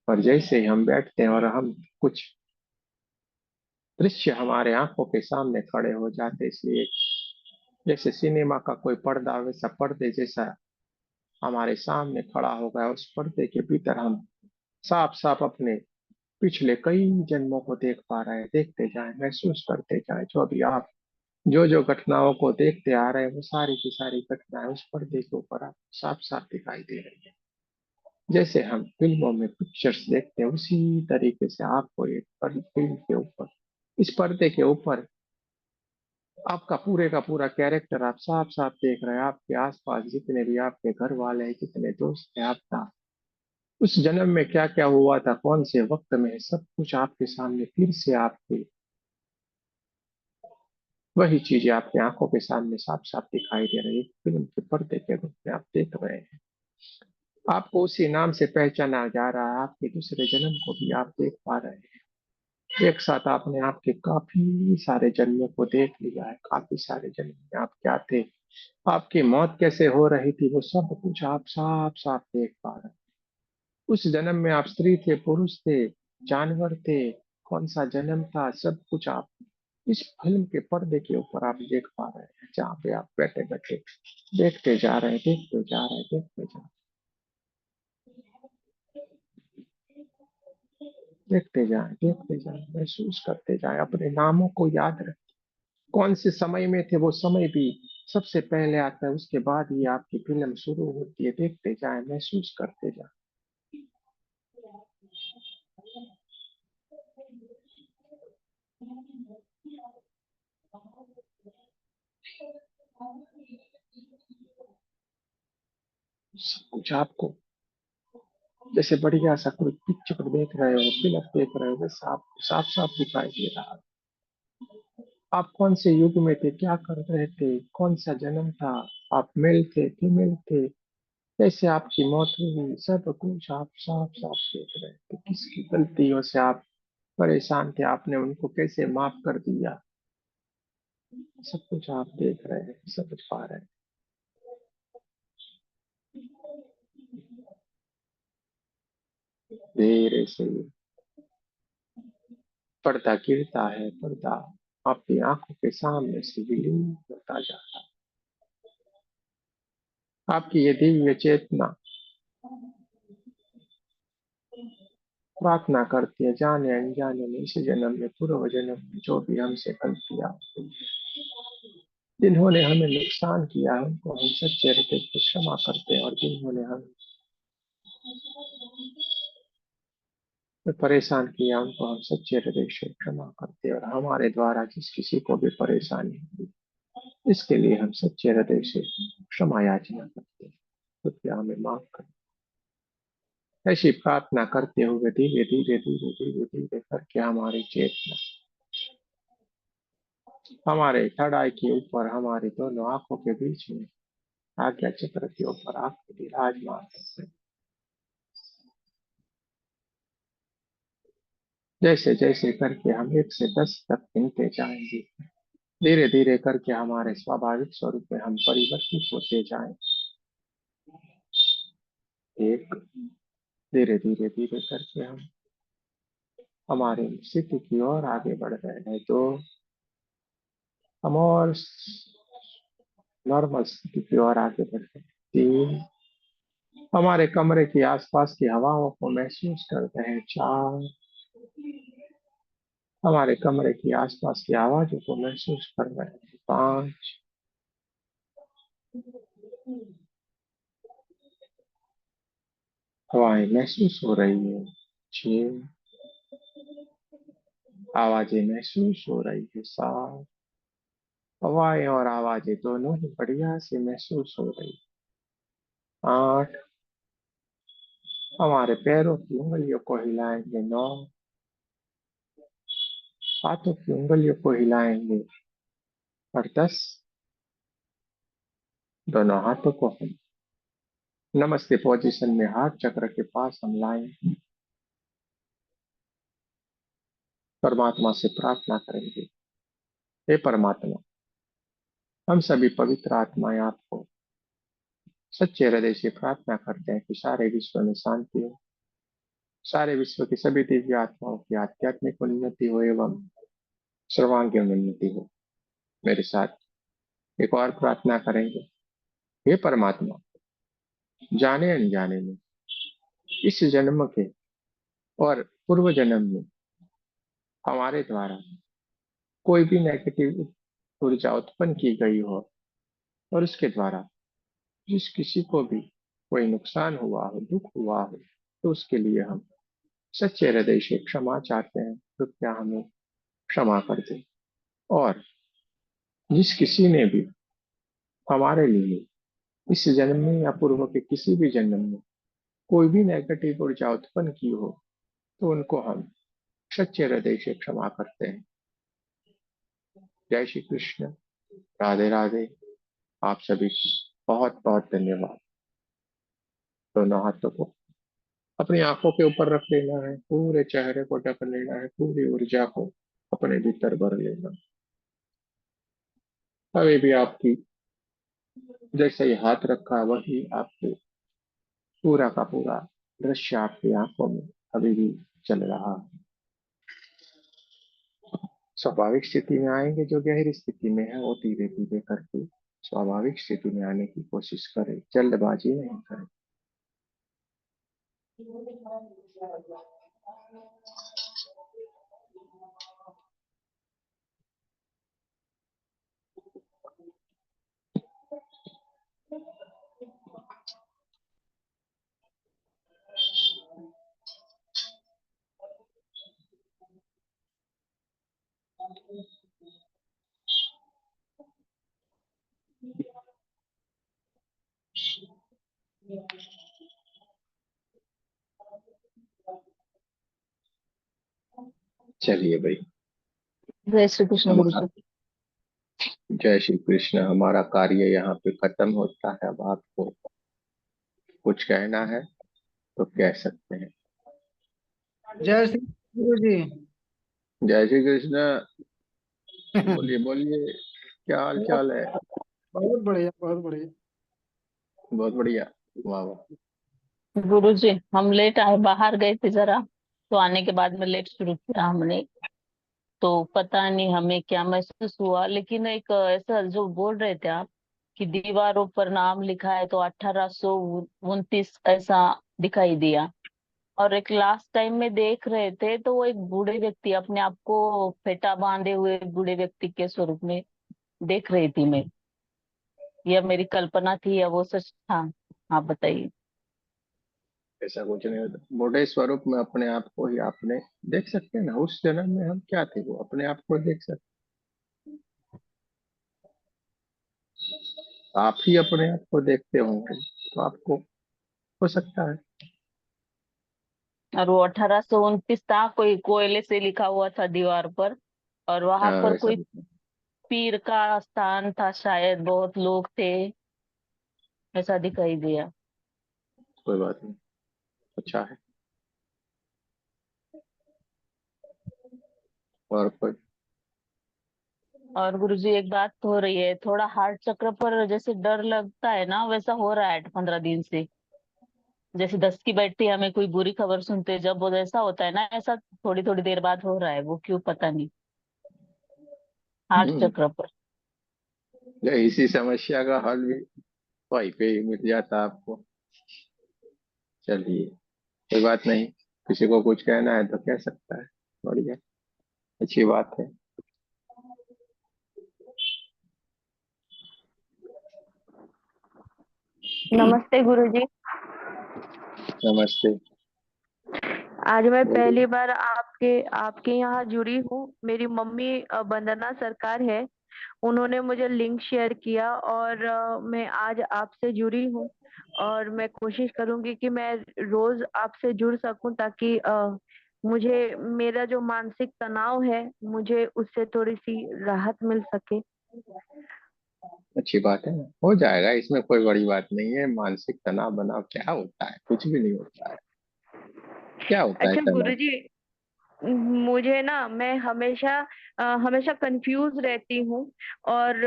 [SPEAKER 1] और जैसे ही हम बैठते हैं और हम कुछ दृश्य हमारे आंखों के सामने खड़े हो जाते, इसलिए जैसे सिनेमा का कोई पर्दा, वैसा पर्दे जैसा हमारे सामने खड़ा हो गया। उस पर्दे के भीतर हम साफ साफ अपने पिछले कई जन्मों को देख पा रहे हैं। देखते जाएं, महसूस करते जाएं, जो अभी आप जो जो घटनाओं को देखते आ रहे हैं, वो सारी की सारी घटनाएं उस पर्दे के ऊपर आप साफ साफ दिखाई दे रही है। जैसे हम फिल्मों में पिक्चर्स देखते हैं, उसी तरीके से आपको एक फिल्म के ऊपर, इस पर्दे के ऊपर आपका पूरे का पूरा कैरेक्टर आप साफ साफ देख रहे हैं। आपके आसपास जितने भी आपके घर वाले हैं, जितने दोस्त हैं, आपका उस जन्म में क्या क्या हुआ था, कौन से वक्त में, सब कुछ आपके सामने फिर से आपके वही चीजें आपकी आंखों के सामने साफ साफ दिखाई दे रही है। फिल्म के पर्दे के रूप में आप देख रहे हैं। आपको उसी नाम से पहचाना जा रहा है। आपके दूसरे जन्म को भी आप देख पा रहे हैं। एक साथ आपने आपके काफी सारे जन्मों को देख लिया है। काफी सारे जन्म में आप क्या थे, आपकी मौत कैसे हो रही थी, वो सब कुछ आप साफ साफ देख पा रहे हैं। उस जन्म में आप स्त्री थे, पुरुष थे, जानवर थे, कौन सा जन्म था, सब कुछ आप इस फिल्म के पर्दे के ऊपर आप देख पा रहे हैं। जहाँ पे आप बैठे बैठे देखते जा रहे हैं, देखते जा रहे हैं, देखते जा देखते जाएं, देखते जाएं, महसूस करते जाएं, अपने नामों को याद रखें। कौन से समय में थे, वो समय भी सबसे पहले आता है, उसके बाद ही आपकी फिल्म शुरू होती है। देखते जाएं, महसूस करते जाएं। सब कुछ आपको जैसे बढ़िया सा कोई पिक्चर देख रहे हो, फिल्म देख रहे हो, वैसा आपको साफ साफ दिखाई दे रहा है। आप कौन से युग में थे, क्या कर रहे थे, कौन सा जन्म था, आप मेल थे, फीमेल थे, कैसे आपकी मौत हुई, सब कुछ आप साफ साफ देख रहे थे। किसकी गलतियों से आप परेशान थे, आपने उनको कैसे माफ कर दिया। सब कुछ आप देख रहे हैं, समझ पा रहे हैं। धीरे से पर्दा गिरता है, पर्दा आपकी आंखों के सामने से विलीन होता जाता है। आपकी ये दिव्य चेतना प्रार्थना करती है, जाने अनजाने में, इस जन्म में, पूर्व जन्म में जो भी हमसे गलतियां हुई, जिन्होंने हमें नुकसान किया है उनको हम सच्चे हृदय से क्षमा करते हैं, और जिन्होंने हमें परेशान किया उनको हम सच्चे हृदय से क्षमा करते हैं। और हमारे द्वारा जिस किसी को भी परेशानी हुई, इसके लिए हम सच्चे हृदय से क्षमा याचना करते हैं। कृपया हमें माफ कर। ऐसी प्रार्थना करते हुए धीरे धीरे धीरे धीरे धीरे करके हमारी चेतना हमारे कड़ाई के ऊपर, हमारी दोनों आंखों के बीच में, आज्ञा चक्र के ऊपर आकर विराजमान करते हैं। जैसे जैसे करके हम 1 से 10 तक गिनते जाएंगे, धीरे धीरे करके हमारे स्वाभाविक स्वरूप में हम परिवर्तित होते जाएं। एक, धीरे धीरे धीरे करके हम हमारी स्थिति की ओर आगे बढ़ रहे हैं। दो, हम और नॉर्मल स्थिति की ओर आगे बढ़ रहे हैं। तीन, हमारे कमरे के आसपास की हवाओं को महसूस कर रहे हैं। चार, हमारे कमरे की आसपास की आवाजों को महसूस कर रहे हैं। पांच, हवाएं महसूस हो रही है। छह, आवाजें महसूस हो रही है। सात, हवाएं और आवाजें दोनों ही बढ़िया से महसूस हो रही है। आठ, हमारे पैरों की उंगलियों को हिलाएंगे। नौ, हाथों की उंगलियों को हिलाएंगे। और 10, दोनों हाथों को हम नमस्ते पोजीशन में हाथ चक्र के पास हम लाएंगे। परमात्मा से प्रार्थना करेंगे, हे परमात्मा, हम सभी पवित्र आत्माएं आपको सच्चे हृदय से प्रार्थना करते हैं कि सारे विश्व में शांति हो, सारे विश्व की सभी दिव्य आत्माओं की आध्यात्मिक उन्नति हो एवं सर्वांगीण उन्नति हो। मेरे साथ एक और प्रार्थना करेंगे। हे परमात्मा, जाने अनजाने में, इस जन्म के और पूर्व जन्म में हमारे द्वारा कोई भी नेगेटिव ऊर्जा उत्पन्न की गई हो, और उसके द्वारा जिस किसी को भी कोई नुकसान हुआ हो, दुख हुआ हो, तो उसके लिए हम सच्चे हृदय से क्षमा चाहते हैं। कृपया हमें क्षमा कर दे। और जिस किसी ने भी हमारे लिए इस जन्म में या पूर्व के किसी भी जन्म में कोई भी नेगेटिव ऊर्जा उत्पन्न की हो, तो उनको हम सच्चे हृदय से क्षमा करते हैं। जय श्री कृष्ण। राधे राधे। आप सभी को बहुत बहुत धन्यवाद। दोनों हाथों को अपनी आंखों के ऊपर रख लेना है, पूरे चेहरे को ढक लेना है, पूरी ऊर्जा को अपने भीतर भर लेना। अभी भी आपकी जैसे ही हाथ रखा, वही आपके पूरा का पूरा दृश्य आपकी आंखों में अभी भी चल रहा है। स्वाभाविक स्थिति में आएंगे, जो गहरी स्थिति में है वो धीरे धीरे करके स्वाभाविक स्थिति में आने की कोशिश करें, जल्दबाजी नहीं करें। चलिए भाई।
[SPEAKER 2] जय श्री कृष्ण गुरु
[SPEAKER 1] हमारा
[SPEAKER 2] जी।
[SPEAKER 1] जय श्री कृष्ण। हमारा कार्य यहाँ पे खत्म होता है। अब आपको कुछ कहना है तो कह सकते हैं।
[SPEAKER 3] जय श्री गुरु जी।
[SPEAKER 1] जय श्री कृष्ण। बोलिए
[SPEAKER 3] बहुत
[SPEAKER 1] बोलिए, क्या हाल चाल है?
[SPEAKER 3] बहुत बढ़िया, बहुत बढ़िया।
[SPEAKER 1] बहुत बढ़िया। वाह वाह।
[SPEAKER 2] गुरुजी, हम लेट आए, बाहर गए थे जरा, तो आने के बाद में लेट शुरू किया हमने। तो पता नहीं हमें क्या महसूस हुआ, लेकिन एक ऐसा जो बोल रहे थे आप कि दीवारों पर नाम लिखा है, तो 1829 ऐसा दिखाई दिया। और एक लास्ट टाइम में देख रहे थे, तो वो एक बूढ़े व्यक्ति, अपने आप को फेटा बांधे हुए बूढ़े व्यक्ति के स्वरूप में देख रही थी मैं। यह मेरी कल्पना थी या वो सच था? आप बताइए।
[SPEAKER 1] ऐसा कुछ नहीं होता, बूढ़े स्वरूप में अपने आप को ही आपने देख सकते हैं ना। उस जन्म में हम क्या थे वो अपने आप को देख सकते हैं। आप ही अपने आप को देखते होंगे तो आपको हो सकता है।
[SPEAKER 2] और वो 1829 था, कोई कोयले से लिखा हुआ था दीवार पर। और वहां
[SPEAKER 1] हाँ,
[SPEAKER 2] पर
[SPEAKER 1] ऐसा
[SPEAKER 2] कोई पीर का स्थान था, शायद बहुत लोग थे, ऐसा दिखाई दिया।
[SPEAKER 1] कोई बात नहीं। अच्छा है। और कोई?
[SPEAKER 2] और गुरुजी, एक बात हो रही है, थोड़ा हार्ट चक्र पर जैसे डर लगता है ना, वैसा हो रहा है 15 दिन से। जैसे दस की बैठती है, हमें कोई बुरी खबर सुनते जब वो ऐसा होता है ना, ऐसा थोड़ी थोड़ी देर बाद हो रहा है, वो क्यों पता नहीं। हार्ट
[SPEAKER 1] हम्म।
[SPEAKER 2] चक्र पर।
[SPEAKER 1] इसी समस्या का हल भी वहीं पे ही मिल जाता आपको। चलिए, कोई बात नहीं। किसी को कुछ कहना है तो कह सकता है। बढ़िया, अच्छी बात है।
[SPEAKER 4] नमस्ते गुरुजी।
[SPEAKER 1] नमस्ते।
[SPEAKER 4] आज मैं
[SPEAKER 1] बोलिए।
[SPEAKER 4] पहली बार आपके आपके यहाँ जुड़ी हूँ। मेरी मम्मी वंदना सरकार है। उन्होंने मुझे लिंक शेयर किया और मैं आज आपसे जुड़ी हूँ। और मैं कोशिश करूंगी कि मैं रोज आपसे जुड़ सकूं, ताकि मुझे मेरा जो मानसिक तनाव है, मुझे उससे थोड़ी सी राहत मिल सके।
[SPEAKER 1] अच्छी बात है, हो जाएगा। इसमें कोई बड़ी बात नहीं है। मानसिक तनाव बनाव क्या होता है? कुछ भी नहीं होता है। क्या होता है
[SPEAKER 4] अच्छा
[SPEAKER 1] तनाव?
[SPEAKER 4] गुरुजी, मुझे ना, मैं हमेशा हमेशा कंफ्यूज रहती हूँ। और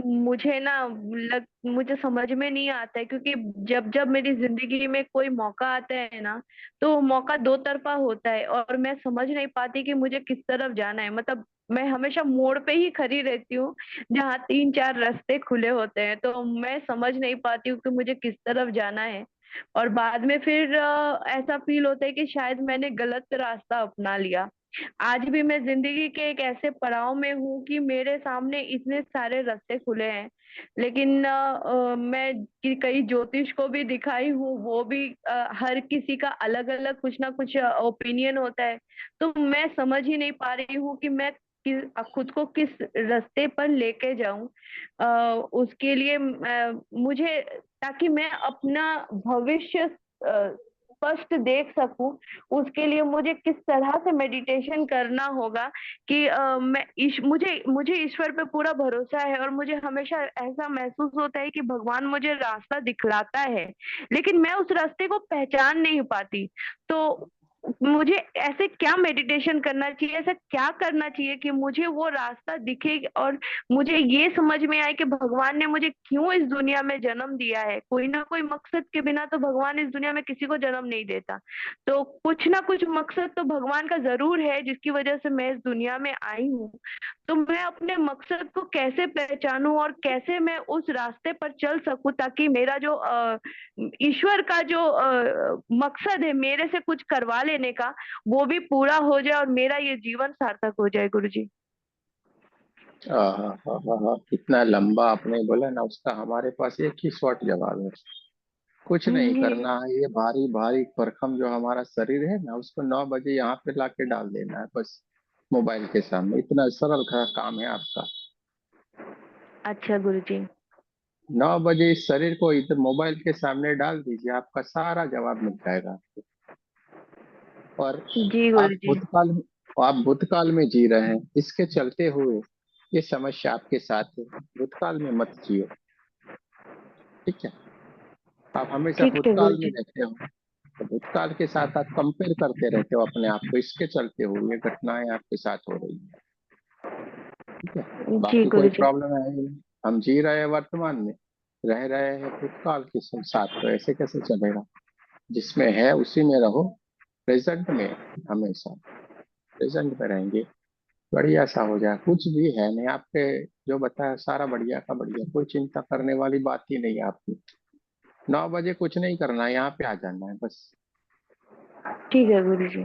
[SPEAKER 4] मुझे ना मुझे समझ में नहीं आता है, क्योंकि जब जब मेरी जिंदगी में कोई मौका आता है ना, तो वो मौका दो तरफा होता है और मैं समझ नहीं पाती कि मुझे किस तरफ जाना है। मतलब मैं हमेशा मोड़ पे ही खड़ी रहती हूँ, जहाँ तीन चार रास्ते खुले होते हैं, तो मैं समझ नहीं पाती हूँ कि मुझे किस तरफ जाना है। और बाद में फिर ऐसा फील होता है कि शायद मैंने गलत रास्ता अपना लिया। आज भी मैं जिंदगी के एक ऐसे पड़ाव में हूँ कि मेरे सामने इतने सारे रास्ते खुले हैं, लेकिन मैं कई ज्योतिष को भी दिखाई हूँ, वो भी हर किसी का अलग अलग कुछ ना कुछ ओपिनियन होता है। तो मैं समझ ही नहीं पा रही हूँ कि मैं खुद को किस रास्ते पर लेके जाऊं। उसके लिए मुझे, ताकि मैं अपना भविष्य स्पष्ट देख सकूं, उसके लिए मुझे किस तरह से मेडिटेशन करना होगा कि मुझे मुझे ईश्वर पे पूरा भरोसा है, और मुझे हमेशा ऐसा महसूस होता है कि भगवान मुझे रास्ता दिखलाता है, लेकिन मैं उस रास्ते को पहचान नहीं पाती। तो मुझे ऐसे क्या मेडिटेशन करना चाहिए, ऐसा क्या करना चाहिए कि मुझे वो रास्ता दिखे, और मुझे ये समझ में आए कि भगवान ने मुझे क्यों इस दुनिया में जन्म दिया है। कोई ना कोई मकसद के बिना तो भगवान इस दुनिया में किसी को जन्म नहीं देता। तो कुछ ना कुछ मकसद तो भगवान का जरूर है, जिसकी वजह से मैं इस दुनिया में आई हूँ। तो मैं अपने मकसद को कैसे पहचानूं और कैसे मैं उस रास्ते पर चल सकूं, ताकि मेरा जो ईश्वर का जो मकसद है मेरे से कुछ करवा लेने का, वो भी पूरा हो जाए और मेरा ये जीवन सार्थक हो जाए गुरुजी।
[SPEAKER 1] हाँ हाँ हाँ हाँ हाँ, कितना लंबा आपने बोला ना, उसका हमारे पास एक ही शॉर्ट जवाब है। कुछ नहीं
[SPEAKER 4] जी।
[SPEAKER 1] करना है। ये भारी भारी भरकम जो हमारा शरीर है ना, उसको 9 बजे यहाँ पे लाके डाल देना है बस। मोबाइल के सामने, इतना सरल काम है आपका।
[SPEAKER 4] अच्छा गुरुजी।
[SPEAKER 1] 9 बजे इस शरीर को इधर मोबाइल के सामने डाल दीजिए, आपका सारा जवाब मिल जाएगा। और
[SPEAKER 4] जी
[SPEAKER 1] आप
[SPEAKER 4] गुरुजी।
[SPEAKER 1] भूतकाल में जी रहे हैं, इसके चलते हुए ये समस्या आपके साथ है। भूतकाल में मत जियो, ठीक है? आप हमेशा
[SPEAKER 4] ठीक है
[SPEAKER 1] भूतकाल में
[SPEAKER 4] गुरुजी।
[SPEAKER 1] रहते हो। तो भूतकाल के साथ आप कंपेयर करते रहते हो अपने आप को, इसके चलते हो ये घटनाएं आपके साथ हो रही है। ठीक है,
[SPEAKER 4] जी
[SPEAKER 1] बाकी कोई
[SPEAKER 4] गुरुजी।
[SPEAKER 1] प्रॉब्लम है ही नहीं। हम जी रहे हैं वर्तमान में, रह रहे हैं भूतकाल के साथ, तो ऐसे कैसे चलेगा? जिसमें है उसी में रहो, प्रेजेंट में, हमेशा प्रेजेंट में रहेंगे, बढ़िया सा हो जाए। कुछ भी है नहीं आपके, जो बताया सारा बढ़िया का बढ़िया, कोई चिंता करने वाली बात ही नहीं है आपकी। 9 बजे कुछ नहीं करना है, यहाँ पे आ जाना है बस।
[SPEAKER 4] ठीक है गुरुजी।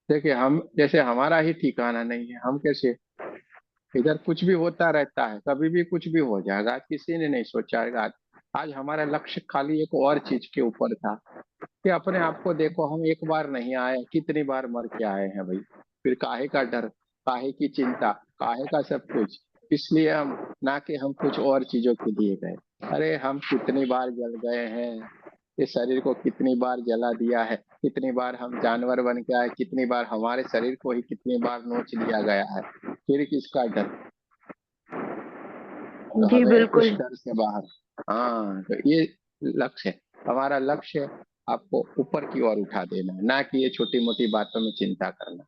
[SPEAKER 1] देखिए, हम जैसे हमारा ही ठिकाना नहीं है, हम कैसे, इधर कुछ भी होता रहता है, कभी भी कुछ भी हो जाएगा। आज किसी ने नहीं सोचा है। आज हमारा लक्ष्य खाली एक और चीज के ऊपर था कि अपने आप को देखो, हम एक बार नहीं आए, कितनी बार मर के आए हैं भाई। फिर काहे का डर, काहे की चिंता, काहे का सब कुछ। इसलिए हम, ना कि हम कुछ और चीजों के लिए गए। अरे हम कितनी बार जल गए हैं, इस शरीर को कितनी बार जला दिया है, कितनी बार हम जानवर बन के आए, कितनी बार हमारे शरीर को ही कितनी बार नोच लिया गया है। फिर किसका डर? तो
[SPEAKER 4] जी
[SPEAKER 1] हमें उस
[SPEAKER 4] बिल्कुल।
[SPEAKER 1] डर से बाहर, हाँ तो ये लक्ष्य है। हमारा लक्ष्य है आपको ऊपर की ओर उठा देना, ना कि ये छोटी मोटी बातों में चिंता करना।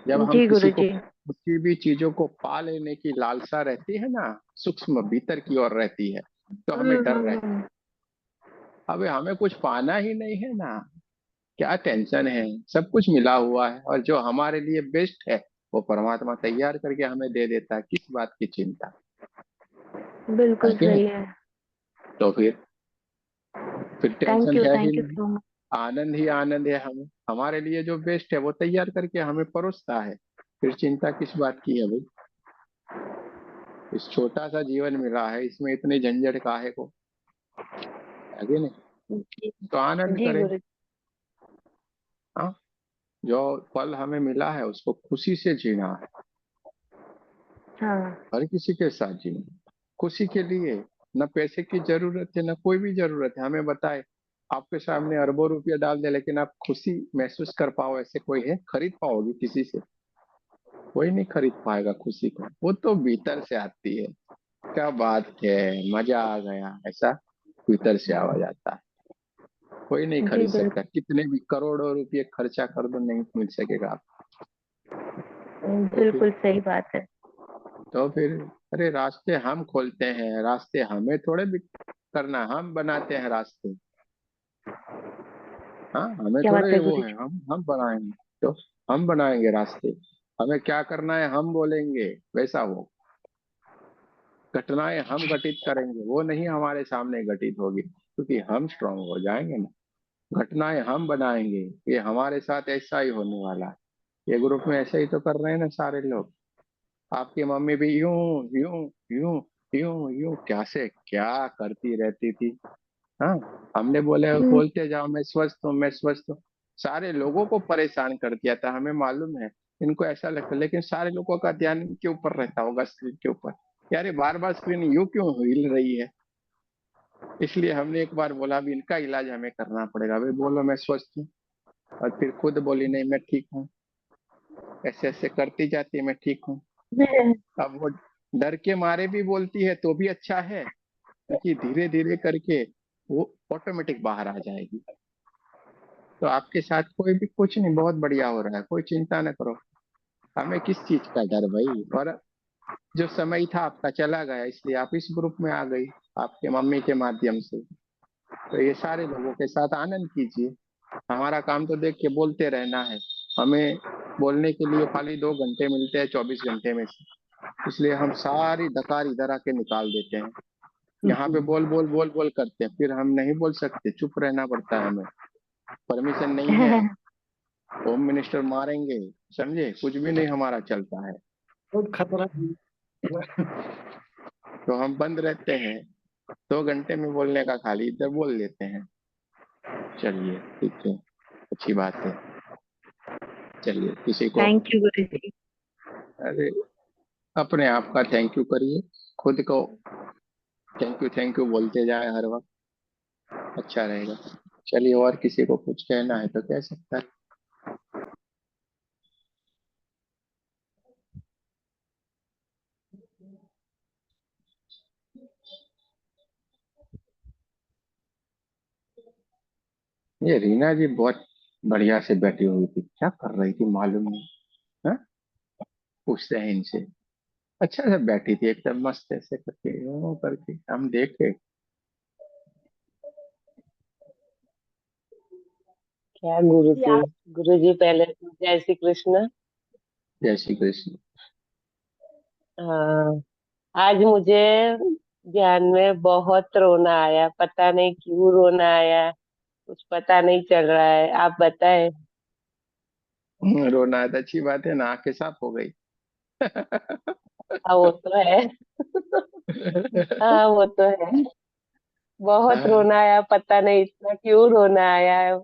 [SPEAKER 1] जब हम
[SPEAKER 4] जी
[SPEAKER 1] किसी को,
[SPEAKER 4] गुरुजी।
[SPEAKER 1] किसी भी चीजों को पा लेने की लालसा रहती है ना, सूक्ष्म भीतर की ओर रहती है, तो हमें डर रहता
[SPEAKER 4] हम्म।
[SPEAKER 1] है। अबे हमें कुछ पाना ही नहीं है ना, क्या टेंशन है? सब कुछ मिला हुआ है, और जो हमारे लिए बेस्ट है वो परमात्मा तैयार करके हमें दे देता है। किस बात की चिंता? है
[SPEAKER 4] बिल्कुल
[SPEAKER 1] कि नहीं?
[SPEAKER 4] सही है।
[SPEAKER 1] तो फिर टेंशन है ही
[SPEAKER 4] थैंक यू
[SPEAKER 1] नहीं,
[SPEAKER 4] सो मच।
[SPEAKER 1] आनंद ही आनंद है। हमें हमारे लिए जो बेस्ट है वो तैयार करके हमें परोसता है। फिर चिंता किस बात की है भाई? इस छोटा सा जीवन मिला है, इसमें इतनी झंझट काहे को? आगे नहीं,
[SPEAKER 4] जी।
[SPEAKER 1] तो आनंद
[SPEAKER 4] जी
[SPEAKER 1] करें।
[SPEAKER 4] गुरुजी।
[SPEAKER 1] हाँ, जो पल हमें मिला है उसको खुशी से जीना है।
[SPEAKER 4] हाँ।
[SPEAKER 1] हर किसी के साथ जीना, खुशी के लिए। न पैसे की जरूरत है, न कोई भी जरूरत है। हमें बताए, आपके सामने अरबों रुपया डाल दे, लेकिन आप खुशी महसूस कर पाओ, ऐसे कोई है? खरीद पाओगे किसी से? कोई नहीं खरीद पाएगा खुशी को, वो तो भीतर से आती है। क्या बात है, मजा आ गया, ऐसा भीतर से आवाज आता है। कोई नहीं
[SPEAKER 4] जी
[SPEAKER 1] खरीद सकता, कितने भी करोड़ों रुपए खर्चा कर दो, नहीं मिल सकेगा आपको। तो फिर
[SPEAKER 4] बिल्कुल सही बात है।
[SPEAKER 1] तो फिर अरे रास्ते हम खोलते हैं, रास्ते हमें थोड़े भी करना, हम बनाते हैं रास्ते। हाँ, हमें
[SPEAKER 4] क्या बात
[SPEAKER 1] थोड़े
[SPEAKER 4] है
[SPEAKER 1] वो है,
[SPEAKER 4] गुरुजी।
[SPEAKER 1] हम बनाएंगे। तो हम बनाएंगे रास्ते, हमें क्या करना है हम बोलेंगे, वैसा हो। घटनाएं हम घटित करेंगे, वो नहीं हमारे सामने घटित होगी, क्योंकि हम स्ट्रांग हो जाएंगे ना। घटनाएं हम बनाएंगे, ये हमारे साथ ऐसा ही होने वाला है। ये ग्रुप में ऐसे ही तो कर रहे हैं ना सारे लोग। आपकी मम्मी भी यूं यूं यूं यूं यूं क्या से क्या करती रहती थी। हाँ, हमने बोले
[SPEAKER 4] हम्म।
[SPEAKER 1] बोलते जाओ मैं स्वस्थ हूँ, मैं स्वस्थ हूँ। सारे लोगों को परेशान कर दिया था, हमें मालूम है। इनको ऐसा लगता, लेकिन सारे लोगों का ध्यान इनके ऊपर रहता होगा, स्क्रीन के ऊपर। यार ये बार बार स्क्रीन यूं क्यों हिल रही है? इसलिए हमने एक बार बोला भी इनका इलाज हमें करना पड़ेगा। भाई बोलो मैं स्वस्थ हूँ, और फिर खुद बोली नहीं मैं ठीक हूँ। ऐसे ऐसे करती जाती है मैं ठीक हूँ। अब वो डर के मारे भी बोलती है तो भी अच्छा है, क्योंकि धीरे धीरे करके वो ऑटोमेटिक बाहर आ जाएगी। तो आपके साथ कोई भी कुछ नहीं, बहुत बढ़िया हो रहा है, कोई चिंता न करो। हमें किस चीज का डर भाई? और जो समय था आपका चला गया, इसलिए आप इस ग्रुप में आ गई, आपके मम्मी के माध्यम से। तो ये सारे लोगों के साथ आनंद कीजिए। हमारा काम तो देख के बोलते रहना है। हमें बोलने के लिए खाली 2 घंटे मिलते हैं 24 घंटे में से, इसलिए हम सारी धकार इधर आके निकाल देते हैं। यहाँ पे बोल बोल बोल बोल करते हैं, फिर हम नहीं बोल सकते, चुप रहना पड़ता है हमें। परमिशन नहीं है, होम मिनिस्टर मारेंगे, समझे? कुछ भी नहीं हमारा चलता है।
[SPEAKER 3] बहुत खतरा है।
[SPEAKER 1] तो हम बंद रहते हैं, 2 घंटे में बोलने का खाली इधर बोल लेते हैं। चलिए ठीक है, अच्छी बात है। चलिए किसी को,
[SPEAKER 4] थैंक यू गुरुजी।
[SPEAKER 1] अरे अपने आप का थैंक यू करिए, खुद को थैंक यू बोलते जाए हर वक्त, अच्छा रहेगा। चलिए, और किसी को कुछ कहना है तो कह सकता है। ये रीना जी बहुत बढ़िया से बैठी हुई थी, क्या कर रही थी मालूम नहीं। हाँ, पूछते हैं इनसे। अच्छा से बैठी थी एकदम मस्त ऐसे करके, यूं करके हम देखे।
[SPEAKER 5] क्या गुरुजी। गुरुजी पहले तो जय श्री कृष्ण।
[SPEAKER 1] जय श्री कृष्ण।
[SPEAKER 5] हाँ, आज मुझे ध्यान में बहुत रोना आया, पता नहीं क्यों रोना आया, कुछ पता नहीं चल रहा है, आप बताएं।
[SPEAKER 1] रोना है तो अच्छी बात है ना, आंखें साफ हो गई।
[SPEAKER 5] हाँ वो तो है। हाँ वो तो है। बहुत
[SPEAKER 1] हाँ,
[SPEAKER 5] रोना आया, पता नहीं इतना क्यों रोना आया है।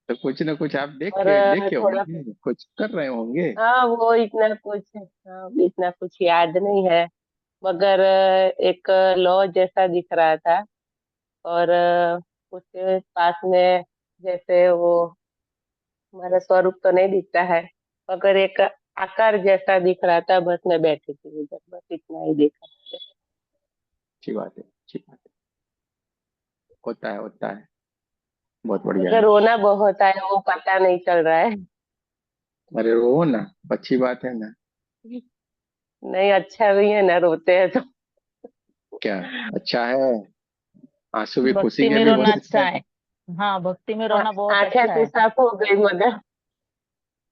[SPEAKER 1] तो कुछ ना कुछ आप
[SPEAKER 5] और
[SPEAKER 1] देखे देखे
[SPEAKER 5] थोड़ा,
[SPEAKER 1] होंगे, कुछ कर रहे होंगे।
[SPEAKER 5] हाँ वो इतना कुछ, हाँ इतना कुछ याद नहीं है, मगर एक लौ जैसा दिख रहा था। और उसके पास में, जैसे वो हमारा स्वरूप तो नहीं दिखता है, मगर एक आकार जैसा दिख रहा था, बस मैं बैठी थी उधर, बस इतना ही देखा।
[SPEAKER 1] अच्छी बात है, अच्छी बात है। होता है, होता है। बहुत बढ़िया
[SPEAKER 5] मगर
[SPEAKER 1] है।
[SPEAKER 5] रोना बहुत आया, वो पता नहीं चल रहा है।
[SPEAKER 1] अरे रो ना, अच्छी बात है ना।
[SPEAKER 5] नहीं, अच्छा भी है ना, रोते हैं तो।
[SPEAKER 1] क्या अच्छा है, आंसू भी खुशी
[SPEAKER 2] भक्ति
[SPEAKER 1] के
[SPEAKER 2] में
[SPEAKER 1] भी हो
[SPEAKER 2] रोना
[SPEAKER 1] सकते
[SPEAKER 2] अच्छा
[SPEAKER 1] हैं।
[SPEAKER 2] है। हाँ, भक्ति में
[SPEAKER 5] हाँ,
[SPEAKER 2] रोना बहुत
[SPEAKER 5] आंखें
[SPEAKER 2] अच्छा
[SPEAKER 5] तो
[SPEAKER 2] है।
[SPEAKER 5] साफ हो गई, मगर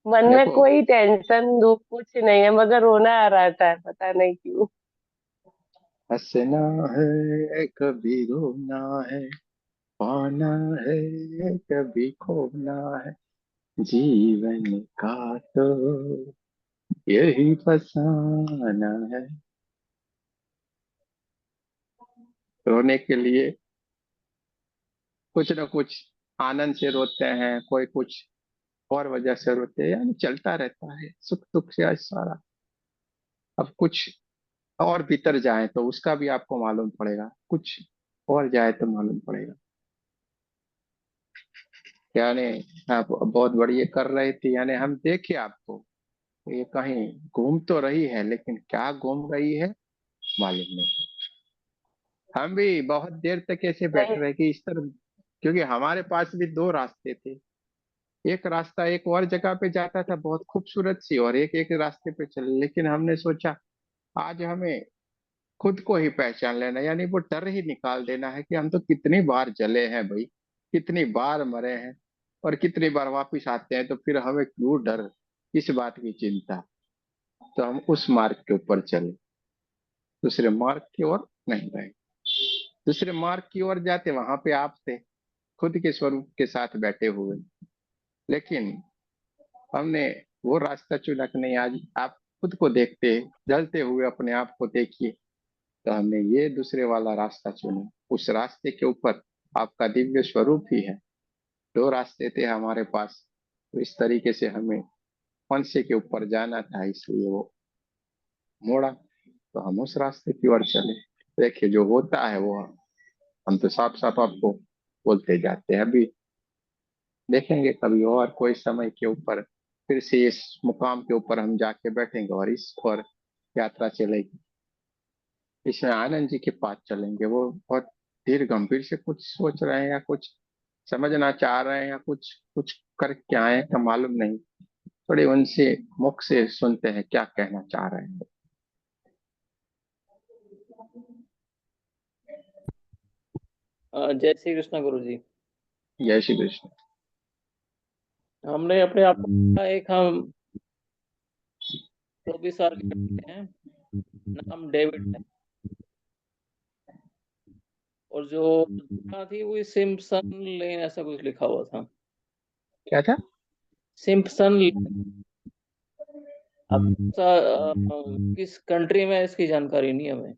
[SPEAKER 5] मन में
[SPEAKER 1] देखो,
[SPEAKER 5] कोई टेंशन दुख कुछ नहीं है, मगर रोना आ रहा था, पता नहीं क्यों।
[SPEAKER 1] हंसना है कभी रोना है, पाना है कभी खोना है, जीवन का तो यही फसाना है। रोने के लिए कुछ न कुछ आनंद से रोते हैं, कोई कुछ और वजह से रोते हैं, यानी चलता रहता है सुख दुख से आज सारा। अब कुछ और भीतर जाए तो उसका भी आपको मालूम पड़ेगा, कुछ और जाए तो मालूम पड़ेगा। यानी आप बहुत बढ़िया कर रही थी, यानी हम देखे आपको, ये कहीं घूम तो रही है, लेकिन क्या घूम रही है मालूम नहीं। हम भी बहुत देर तक ऐसे बैठ
[SPEAKER 5] नहीं,
[SPEAKER 1] रहे कि इस तरफ, क्योंकि हमारे पास भी दो रास्ते थे। एक रास्ता एक और जगह पे जाता था बहुत खूबसूरत सी, और एक एक रास्ते पे चले, लेकिन हमने सोचा आज हमें खुद को ही पहचान लेना, यानी वो डर ही निकाल देना है कि हम तो कितनी बार जले हैं भाई, कितनी बार मरे हैं, और कितनी बार वापिस आते हैं, तो फिर हमें क्यों डर, इस बात की चिंता। तो हम उस मार्ग के ऊपर चले, दूसरे मार्ग की ओर नहीं गए। दूसरे मार्ग की ओर जाते वहां पे आप थे, खुद के स्वरूप के साथ बैठे हुए। लेकिन हमने वो रास्ता चुना कि नहीं, आज आप खुद को देखते जलते हुए अपने आप को देखिए। तो हमने ये दूसरे वाला रास्ता चुना, उस रास्ते के ऊपर आपका दिव्य स्वरूप ही है। दो रास्ते थे हमारे पास, तो इस तरीके से हमें कौन से के ऊपर जाना था, इसलिए वो मोड़ा, तो हम उस रास्ते की ओर चले। देखिए जो होता है वो हम तो साफ साफ आपको बोलते जाते हैं। अभी देखेंगे कभी और कोई समय के ऊपर फिर से इस मुकाम के ऊपर हम जाके बैठेंगे और इस पर यात्रा चलेगी। इसमें आनंद जी के पास चलेंगे, वो बहुत धीर गंभीर से कुछ सोच रहे हैं, या कुछ समझना चाह रहे हैं, या कुछ कुछ करके आए हैं का मालूम नहीं। थोड़े उनसे मुख से सुनते हैं क्या कहना चाह रहे हैं।
[SPEAKER 3] जय श्री कृष्ण गुरु जी।
[SPEAKER 1] जय श्री कृष्ण।
[SPEAKER 3] हमने अपने आप को एक हम 24 साल के लड़के हैं, नाम डेविड है। और जो दुकान थी वो सिम्पसन लेन ऐसा कुछ लिखा हुआ था।
[SPEAKER 1] क्या था?
[SPEAKER 3] सिम्पसन लेन। अब किस कंट्री में है, इसकी जानकारी नहीं हमें।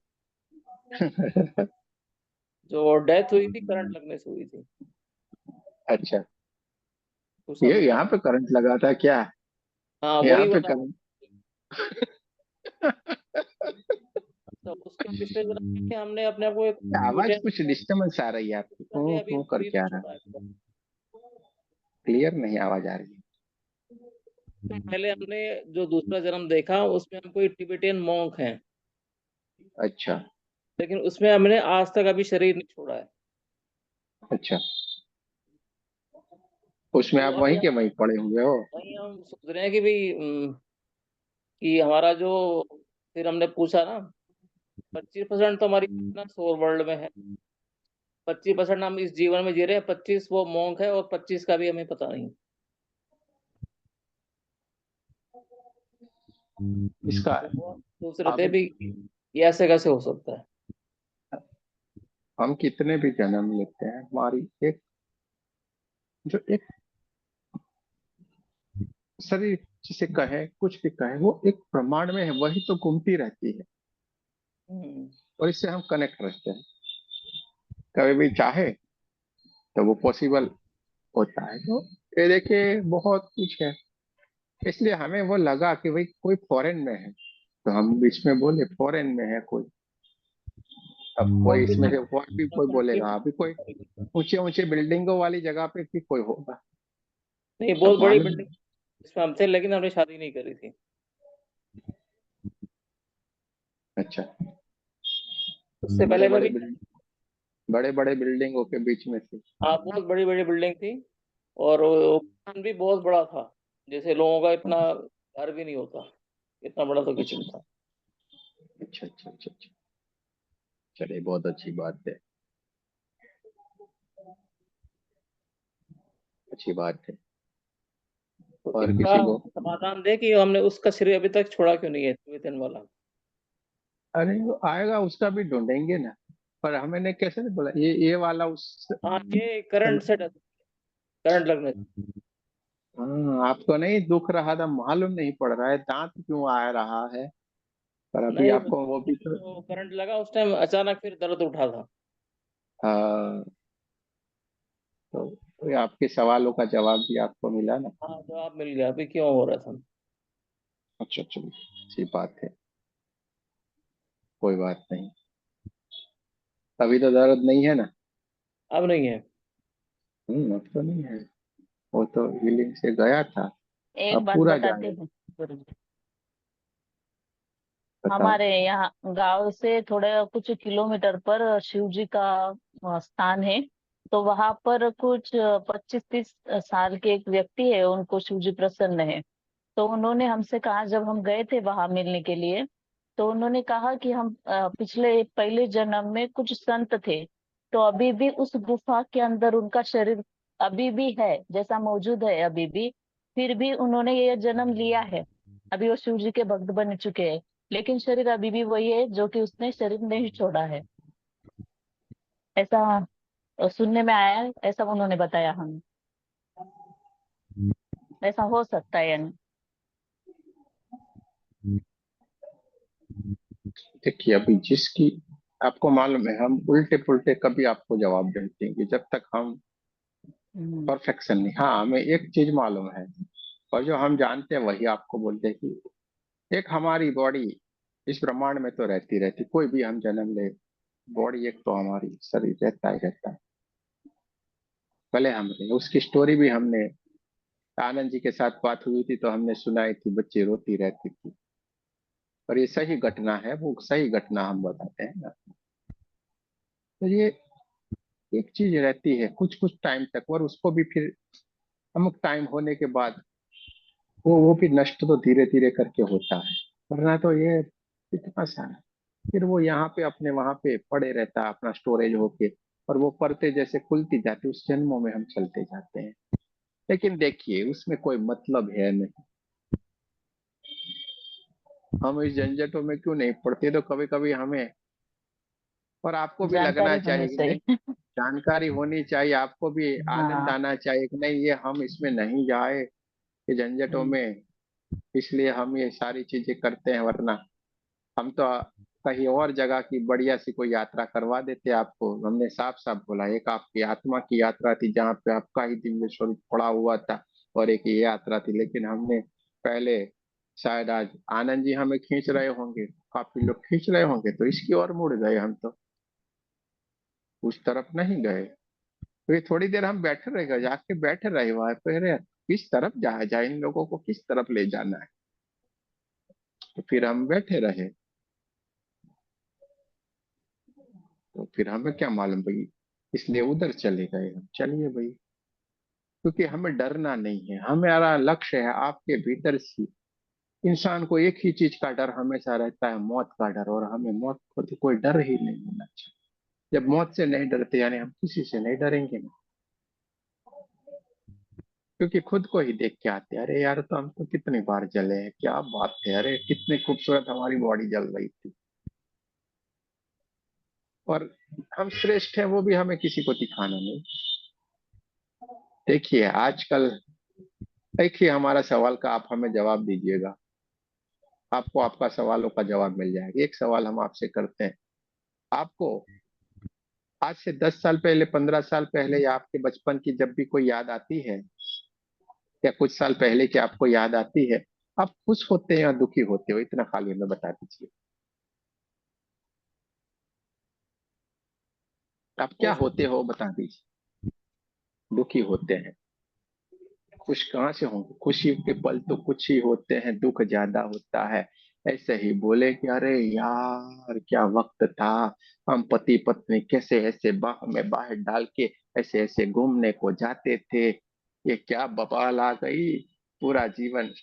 [SPEAKER 3] जो डेथ हुई थी करंट लगने से हुई थी,
[SPEAKER 1] अच्छा,
[SPEAKER 3] उस
[SPEAKER 1] ये
[SPEAKER 3] अमेरिका
[SPEAKER 1] यहाँ
[SPEAKER 3] में।
[SPEAKER 1] पे करंट लगा था क्या?
[SPEAKER 3] हाँ
[SPEAKER 1] यहाँ
[SPEAKER 3] वही
[SPEAKER 1] पे
[SPEAKER 3] वाला।
[SPEAKER 1] करंट।
[SPEAKER 3] तो उसके पिछले जन्म में हमने अपने आप को एक
[SPEAKER 1] आवाज
[SPEAKER 3] म्यूटेंट
[SPEAKER 1] कुछ डिस्टर्बेंस आ रही है आपकी,
[SPEAKER 3] हमने
[SPEAKER 1] क्यों
[SPEAKER 3] अभी
[SPEAKER 1] क्यों
[SPEAKER 3] अभी
[SPEAKER 1] करके आ रहा
[SPEAKER 3] छोड़ा
[SPEAKER 1] है?
[SPEAKER 3] है।
[SPEAKER 1] क्लियर नहीं आवाज आ रही
[SPEAKER 3] पहले हमने जो दूसरा जन्म देखा उसमें हम कोई टिबेटियन मॉन्क हैं,
[SPEAKER 1] है। अच्छा।
[SPEAKER 3] लेकिन उसमें हमने आज तक अभी शरीर नहीं छोड़ा है।
[SPEAKER 1] अच्छा। उसमें
[SPEAKER 3] तो
[SPEAKER 1] आप
[SPEAKER 3] अभी
[SPEAKER 1] वहीं के वहीं पड़े हुए हो।
[SPEAKER 3] वही हम सोच रहे हैं कि भाई कि हमारा जो, फिर हमने पूछा ना, 25% तो हमारी ना सोल वर्ल्ड में है, 25% हम इस जीवन में जी रहे हैं, 25 वो मोंक है, और 25 का भी हमें पता नहीं।
[SPEAKER 1] इसका
[SPEAKER 3] तो वो सोच रहे थे
[SPEAKER 1] अब
[SPEAKER 3] भी ये ऐसे कैसे हो सकता है।
[SPEAKER 1] हम कितने भी जन्म लेते हैं, हमारी एक जो एक शरीर, जिसे कहे कुछ भी कहे, वो एक प्रमाण में है, वही तो घूमती रहती है
[SPEAKER 3] हम्म।
[SPEAKER 1] और इससे हम कनेक्ट रहते हैं। कभी भी चाहे तो वो पॉसिबल होता है। तो ये देखिए बहुत कुछ है, इसलिए हमें वो लगा कि भाई कोई फॉरेन में है, तो हम बीच में बोले फॉरेन में है कोई। अब कोई इसमें से और भी कोई बोलेगा, अभी कोई ऊंचे ऊंचे बिल्डिंगों वाली जगह पे भी कोई होगा।
[SPEAKER 3] नहीं,
[SPEAKER 1] अब
[SPEAKER 3] बहुत बड़ी
[SPEAKER 1] मालूम
[SPEAKER 3] बिल्डिंग इसमें हम थे, लेकिन हमने शादी नहीं करी थी।
[SPEAKER 1] अच्छा,
[SPEAKER 3] उससे
[SPEAKER 1] बड़े
[SPEAKER 3] पहले मैं
[SPEAKER 1] बड़े
[SPEAKER 3] भी,
[SPEAKER 1] बड़े बड़े बिल्डिंगों के बीच में से।
[SPEAKER 3] हाँ, बहुत बड़ी बड़ी बिल्डिंग थी, और वो किचन भी बहुत बड़ा था, जैसे लोगों का इतना घर भी नहीं होता, इतना बड़ा तो
[SPEAKER 1] अच्छा
[SPEAKER 3] किचन था।
[SPEAKER 1] अच्छा अच्छा अच्छा अच्छा। चलिए बहुत अच्छी बात है, अच्छी बात है।
[SPEAKER 3] तो
[SPEAKER 1] और
[SPEAKER 3] इसका
[SPEAKER 1] किसी को,
[SPEAKER 3] समाधान दे कि हमने उसका श्रेय अभी तक छोड़ा क्यों नहीं है, वेतन वाला।
[SPEAKER 1] अरे वो आएगा उसका भी ढूंढेंगे ना। पर हमें ने कैसे नहीं बोला ये वाला उस।
[SPEAKER 3] हाँ, ये करंट से करंट लगने से।
[SPEAKER 1] हाँ, आपको नहीं दुख रहा था, मालूम नहीं पड़ रहा है दांत क्यों आ रहा है, पर अभी
[SPEAKER 3] नहीं,
[SPEAKER 1] आपको वो भी तो।
[SPEAKER 3] तो करंट लगा उस टाइम अचानक, फिर दर्द उठा था।
[SPEAKER 1] हाँ, तो ये आपके सवालों का जवाब भी आपको मिला ना।
[SPEAKER 3] हाँ, जवाब मिल गया अभी क्यों हो रहा था।
[SPEAKER 1] अच्छा चलिए, अच्छी बात है, कोई बात नहीं। अभी तो दर्द नहीं है ना।
[SPEAKER 3] अब नहीं है।
[SPEAKER 1] अब तो नहीं है, वो तो हीलिंग से गया था,
[SPEAKER 2] एक
[SPEAKER 1] अब
[SPEAKER 2] बात
[SPEAKER 1] पूरा
[SPEAKER 2] बताती
[SPEAKER 1] जाएगा।
[SPEAKER 2] हूँ गुरुजी।
[SPEAKER 1] बताओ।
[SPEAKER 2] हमारे यहाँ गांव से थोड़े कुछ किलोमीटर पर शिव जी का स्थान है। तो वहां पर कुछ 25-30 साल के एक व्यक्ति है, उनको शिव जी प्रसन्न है। तो उन्होंने हमसे कहा, जब हम गए थे वहां मिलने के लिए, तो उन्होंने कहा कि हम पिछले पहले जन्म में कुछ संत थे। तो अभी भी उस गुफा के अंदर उनका शरीर अभी भी है, जैसा मौजूद है अभी भी। फिर भी उन्होंने ये जन्म लिया है। अभी वो शिव जी के भक्त बन चुके हैं, लेकिन शरीर अभी भी वही है जो कि उसने शरीर नहीं छोड़ा है। ऐसा सुनने में आया है, ऐसा उन्होंने बताया हमें। ऐसा हो सकता है यानी।
[SPEAKER 1] देखिए अभी जिसकी, आपको मालूम है हम उल्टे पुल्टे कभी आपको जवाब नहीं देंगे जब तक हम
[SPEAKER 2] हम्म।
[SPEAKER 1] परफेक्शन नहीं। हाँ, हमें एक चीज मालूम है, और जो हम जानते हैं वही आपको बोलते हैं कि एक हमारी बॉडी इस ब्रह्मांड में तो रहती रहती, कोई भी हम जन्म ले, बॉडी एक तो हमारी शरीर रहता ही रहता है। भले हम रहे, उसकी स्टोरी भी हमने, आनंद जी के साथ बात हुई थी तो हमने सुनाई थी, बच्ची रोती रहती थी। पर ये सही घटना है, वो सही घटना हम बताते हैं ना। तो ये एक चीज रहती है कुछ कुछ टाइम तक, और उसको भी फिर अमुक टाइम होने के बाद वो भी नष्ट तो धीरे धीरे करके होता है। वरना तो ये इतना सारा, फिर वो यहाँ पे अपने वहां पे पड़े रहता है अपना स्टोरेज होके, और वो परते जैसे खुलती जाती, उस जन्मों में हम चलते जाते हैं। लेकिन देखिए उसमें कोई मतलब है नहीं, हम इस झंझटों में क्यों नहीं पड़ते, तो कभी कभी हमें और आपको भी लगना
[SPEAKER 2] जानकारी होनी
[SPEAKER 1] चाहिए कि नहीं,
[SPEAKER 2] चाहिए।
[SPEAKER 1] जानकारी होनी चाहिए, आपको भी आनंद
[SPEAKER 2] हाँ।
[SPEAKER 1] आना चाहिए कि नहीं ये हम इसमें नहीं जाए, ये झंझटों
[SPEAKER 2] हम्म।
[SPEAKER 1] में। इसलिए हम ये सारी चीजें करते हैं, वरना हम तो कहीं और जगह की बढ़िया सी कोई यात्रा करवा देते आपको। हमने साफ साफ बोला, एक आपकी आत्मा की यात्रा थी जहाँ पे आपका ही दिव्य स्वरूप पड़ा हुआ था, और एक ये यात्रा थी। लेकिन हमने पहले, शायद आज आनंद जी हमें खींच रहे होंगे, काफी लोग खींच रहे होंगे, तो इसकी ओर मुड़ गए हम, तो उस तरफ नहीं गए। तो ये थोड़ी देर हम बैठे रह गए, जाके बैठे रहे वहां पे, अरे किस तरफ जाया जाए, इन लोगों को किस तरफ ले जाना है। तो फिर हम बैठे रहे, तो फिर हमें क्या मालूम भाई, इसलिए उधर चले गए हम। चलिए भाई, क्योंकि हमें डरना नहीं है। हमारा लक्ष्य है आपके भीतर से। इंसान को एक ही चीज का डर हमेशा रहता है, मौत का डर, और हमें मौत को तो कोई डर ही नहीं होना चाहिए। जब मौत से नहीं डरते यानी हम किसी से नहीं डरेंगे ना। क्योंकि खुद को ही देख के आते हैं, अरे यार तो हम तो कितनी बार जले हैं, क्या बात है, अरे कितनी खूबसूरत हमारी बॉडी जल रही थी। और हम श्रेष्ठ हैं वो भी हमें किसी को दिखाना नहीं। देखिए आजकल, देखिए हमारा सवाल का आप हमें जवाब दीजिएगा, आपको आपका सवालों का जवाब मिल जाएगा। एक सवाल हम आपसे करते हैं, आपको आज से 10 साल पहले, 15 साल पहले, या आपके बचपन की जब भी कोई याद आती है, या कुछ साल पहले की आपको याद आती है, आप खुश होते हैं या दुखी होते हो? इतना खाली हमें बता दीजिए। आप क्या होते हो बता दीजिए। दुखी होते हैं। खुश कहाँ से होंगे? खुशी के पल तो कुछ ही होते हैं, दुख ज्यादा होता है। ऐसे ही बोले कि अरे यार क्या वक्त था, हम पति पत्नी कैसे ऐसे बाह में बाह डाल के ऐसे ऐसे घूमने को जाते थे, ये क्या बवाल आ गई, पूरा जीवन।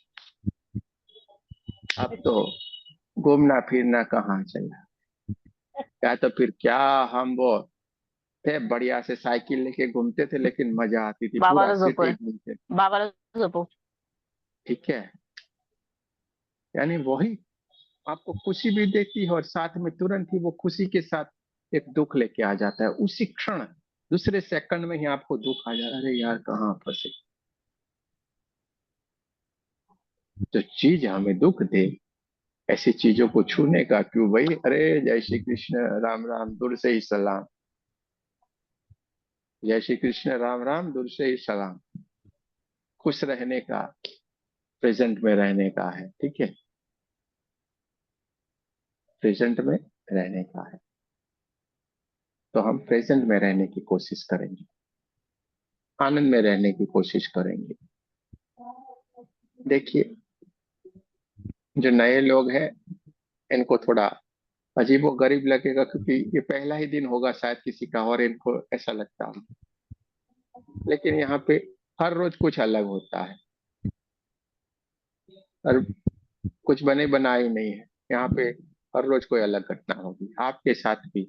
[SPEAKER 1] अब तो घूमना फिरना कहाँ चला। या तो फिर क्या, हम वो थे बढ़िया से साइकिल लेके घूमते थे, लेकिन मजा आती थी, पूरा
[SPEAKER 2] बाबाला
[SPEAKER 1] सिटी
[SPEAKER 2] झोपळ
[SPEAKER 1] घूमते थे।
[SPEAKER 2] बाबाला झोपव
[SPEAKER 1] ठीक है, यानी वही आपको खुशी भी देती है, और साथ में तुरंत ही वो खुशी के साथ एक दुख लेके आ जाता है उसी क्षण। दूसरे सेकंड में ही आपको दुख आ जाता है, अरे यार कहाँ फंसे। जो चीज हमें दुख दे, ऐसी चीजों को छूने का क्यों भाई। अरे जय श्री कृष्ण, राम राम, दूर से ही सलाम। जय श्री कृष्ण, राम राम, दूर से ही सलाम। खुश रहने का, प्रेजेंट में रहने का है। ठीक है, प्रेजेंट में रहने का है, तो हम प्रेजेंट में रहने की कोशिश करेंगे, आनंद में रहने की कोशिश करेंगे। देखिए जो नए लोग हैं, इनको थोड़ा अजीबो गरीब लगेगा, क्योंकि ये पहला ही दिन होगा शायद किसी का, और इनको ऐसा लगता हो। लेकिन यहाँ पे हर रोज कुछ अलग होता है, और कुछ बने बना ही नहीं है यहाँ पे। हर रोज कोई अलग घटना होगी, आपके साथ भी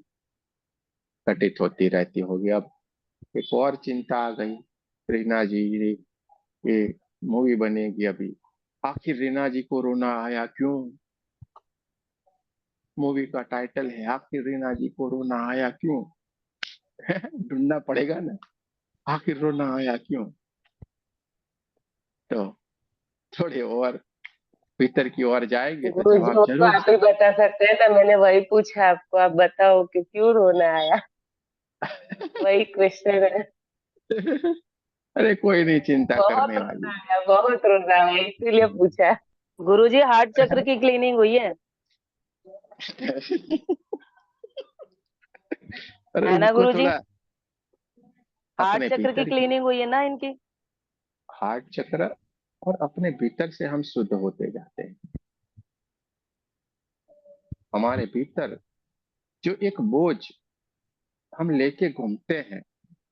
[SPEAKER 1] घटित होती रहती होगी। अब एक और चिंता आ गई, रीना जी, ये मूवी बनेगी अभी, आखिर रीना जी को रोना आया क्यों। मूवी का टाइटल है आखिर रीना जी को रोना आया क्यों। ढूंढना पड़ेगा ना, आखिर रोना आया क्यों। तो थोड़े और भीतर की ओर जाएंगे तो
[SPEAKER 5] गुरु जी
[SPEAKER 1] जवाब
[SPEAKER 5] वो तो
[SPEAKER 1] जरूर।
[SPEAKER 5] आप ही बता सकते हैं ना, मैंने वही पूछा आपको, आप बताओ कि क्यों रोना आया। वही क्वेश्चन है।
[SPEAKER 1] अरे कोई नहीं चिंता
[SPEAKER 5] बहुत
[SPEAKER 1] करने
[SPEAKER 5] रोना
[SPEAKER 1] वाली।
[SPEAKER 5] आया, बहुत रोना आया, इसीलिए पूछा। गुरुजी हार्ट चक्र की क्लीनिंग हुई
[SPEAKER 1] अरे
[SPEAKER 5] है ना
[SPEAKER 1] उनको
[SPEAKER 5] गुरुजी?
[SPEAKER 1] थोड़ा
[SPEAKER 5] हार्ट
[SPEAKER 1] अपने
[SPEAKER 5] चक्र की
[SPEAKER 1] भीतर की,
[SPEAKER 5] क्लीनिंग हुई है ना इनकी?
[SPEAKER 1] हार्ट चक्र, और अपने भीतर से हम शुद्ध होते जाते हैं। हमारे भीतर जो एक बोझ हम लेके घूमते हैं,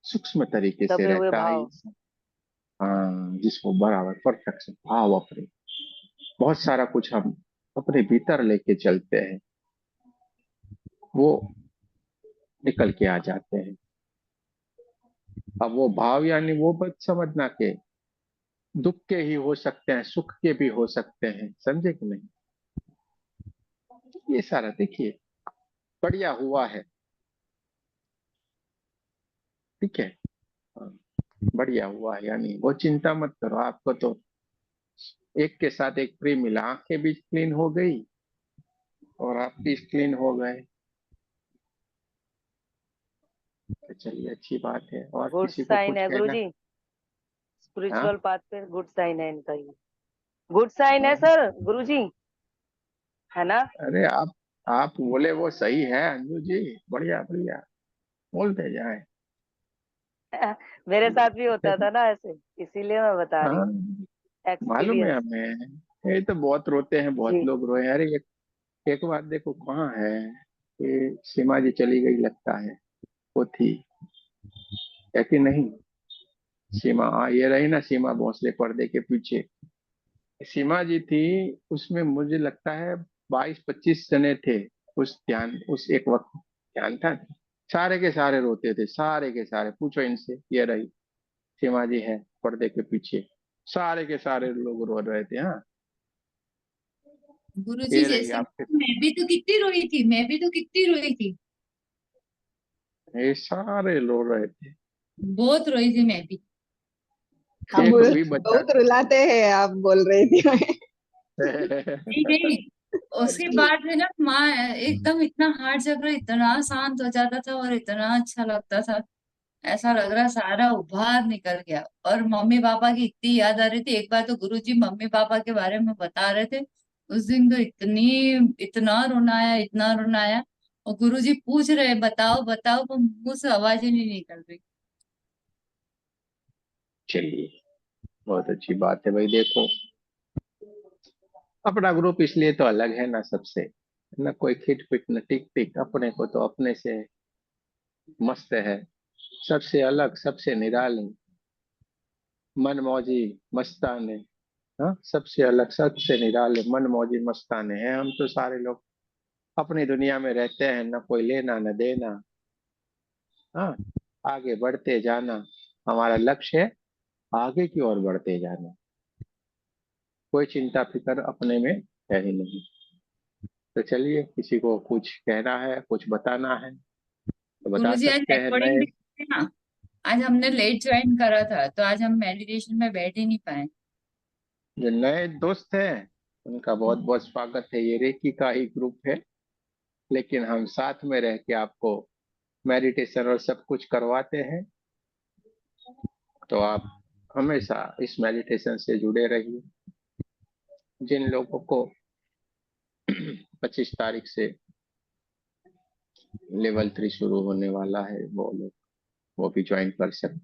[SPEAKER 1] सूक्ष्म तरीके से
[SPEAKER 5] दबे हुए
[SPEAKER 1] रहता है।
[SPEAKER 5] भाव।
[SPEAKER 1] हाँ, जिसको बराबर परफेक्शन भाव अपने, बहुत सारा कुछ हम अपने भीतर लेके चलते हैं, वो निकल के आ जाते हैं। अब वो भाव यानी वो मत समझना के दुख के ही हो सकते हैं, सुख के भी हो सकते हैं, समझे कि नहीं। ये सारा देखिए बढ़िया हुआ है। ठीक है, हाँ, बढ़िया हुआ है, यानी वो चिंता मत करो। आपको तो एक के साथ एक फ्री मिला, आंखें भी क्लीन हो गई और आप भी क्लीन हो गए, तो चलिए अच्छी बात है। और
[SPEAKER 5] गुड
[SPEAKER 1] किसी को
[SPEAKER 5] साइन
[SPEAKER 1] कुछ
[SPEAKER 5] है
[SPEAKER 1] कहना?
[SPEAKER 5] गुरुजी,
[SPEAKER 1] हाँ
[SPEAKER 5] स्पिरिचुअल पाथ पे गुड साइन है इनका ये। गुड साइन है सर गुरुजी, है ना?
[SPEAKER 1] अरे आप बोले वो सही है अंजू जी, बढ़िया बढ़िया, बोलते जाए।
[SPEAKER 5] मेरे साथ भी होता था ना ऐसे, इसीलिए मैं बता रही
[SPEAKER 1] हाँ,
[SPEAKER 5] हूँ।
[SPEAKER 1] मालूम है
[SPEAKER 5] एक्सपीरियंस।
[SPEAKER 1] हमें। ये तो बहुत रोते हैं, बहुत
[SPEAKER 5] जी।
[SPEAKER 1] लोग रोए। अरे एक बात देखो कहाँ है, ये सीमा जी चली गई लगता है, वो थी, है कि नहीं। सीमा, ये रही ना सीमा भोसले पर्दे के पीछे। सीमा जी थी, उसमें मुझे लगता है 22-25 जने थे उस ध्यान, उस एक वक्त ध्यान था। सारे के सारे रोते थे, सारे के सारे, पूछो इनसे। ये रही सीमा जी है पर्दे के पीछे, सारे के सारे लोग रो रहे थे। हाँ,
[SPEAKER 6] गुरुजी
[SPEAKER 1] ये रही
[SPEAKER 6] जैसे
[SPEAKER 1] आपके,
[SPEAKER 6] मैं भी तो कितनी रोई थी, मैं भी तो कितनी रोई थी,
[SPEAKER 1] ये सारे रो रहे थे।
[SPEAKER 6] बहुत रोई थी मैं भी।
[SPEAKER 7] हम
[SPEAKER 1] एक भी बच्चा
[SPEAKER 7] बहुत रुलाते हैं, आप बोल रही थी मैं।
[SPEAKER 6] नहीं नहीं, उसके बाद में ना माँ एकदम इतना हार्ट चक्र इतना शांत हो जाता था और इतना अच्छा लगता था। ऐसा लग रहा सारा उबार निकल गया। और मम्मी पापा की इतनी याद आ रही थी। एक बार तो गुरुजी मम्मी पापा के बारे में बता रहे थे, उस दिन तो इतना रोना आया, इतना रोना आया। और गुरुजी पूछ रहे बताओ बताओ, पर मुंह से आवाज ही नहीं निकल रही।
[SPEAKER 1] चलिए, बहुत अच्छी बात है भाई। देखो, अपना ग्रुप इसलिए तो अलग है ना सबसे, ना कोई खिट पिट न टिक टिक, अपने को तो अपने से मस्त है। सबसे अलग, सबसे निराली, मनमौजी, मस्ताने। हाँ, सबसे अलग, सबसे निराले, मनमौजी मस्ताने हैं हम तो सारे लोग। अपनी दुनिया में रहते हैं, ना कोई लेना न देना। हाँ, आगे बढ़ते जाना हमारा लक्ष्य है, आगे की ओर बढ़ते जाना। कोई चिंता फिक्र अपने में है ही नहीं। तो चलिए, किसी को कुछ कहना है, कुछ बताना है तो बता
[SPEAKER 6] गुरुजी आज
[SPEAKER 1] सकते हैं।
[SPEAKER 6] रिकॉर्डिंग
[SPEAKER 1] नए
[SPEAKER 6] देखते ना, आज हमने लेट ज्वाइन करा था तो आज हम मेडिटेशन में बैठ ही नहीं पाए।
[SPEAKER 1] जो नए दोस्त हैं उनका बहुत बहुत स्वागत है। ये रेकी का ही ग्रुप है, लेकिन हम साथ में रह के आपको मेडिटेशन और सब कुछ करवाते हैं। तो आप हमेशा इस मेडिटेशन से जुड़े रहिए। जिन लोगों को 25 तारीख से लेवल 3 शुरू होने वाला है, वो लोग वो भी ज्वाइन कर सकते हैं।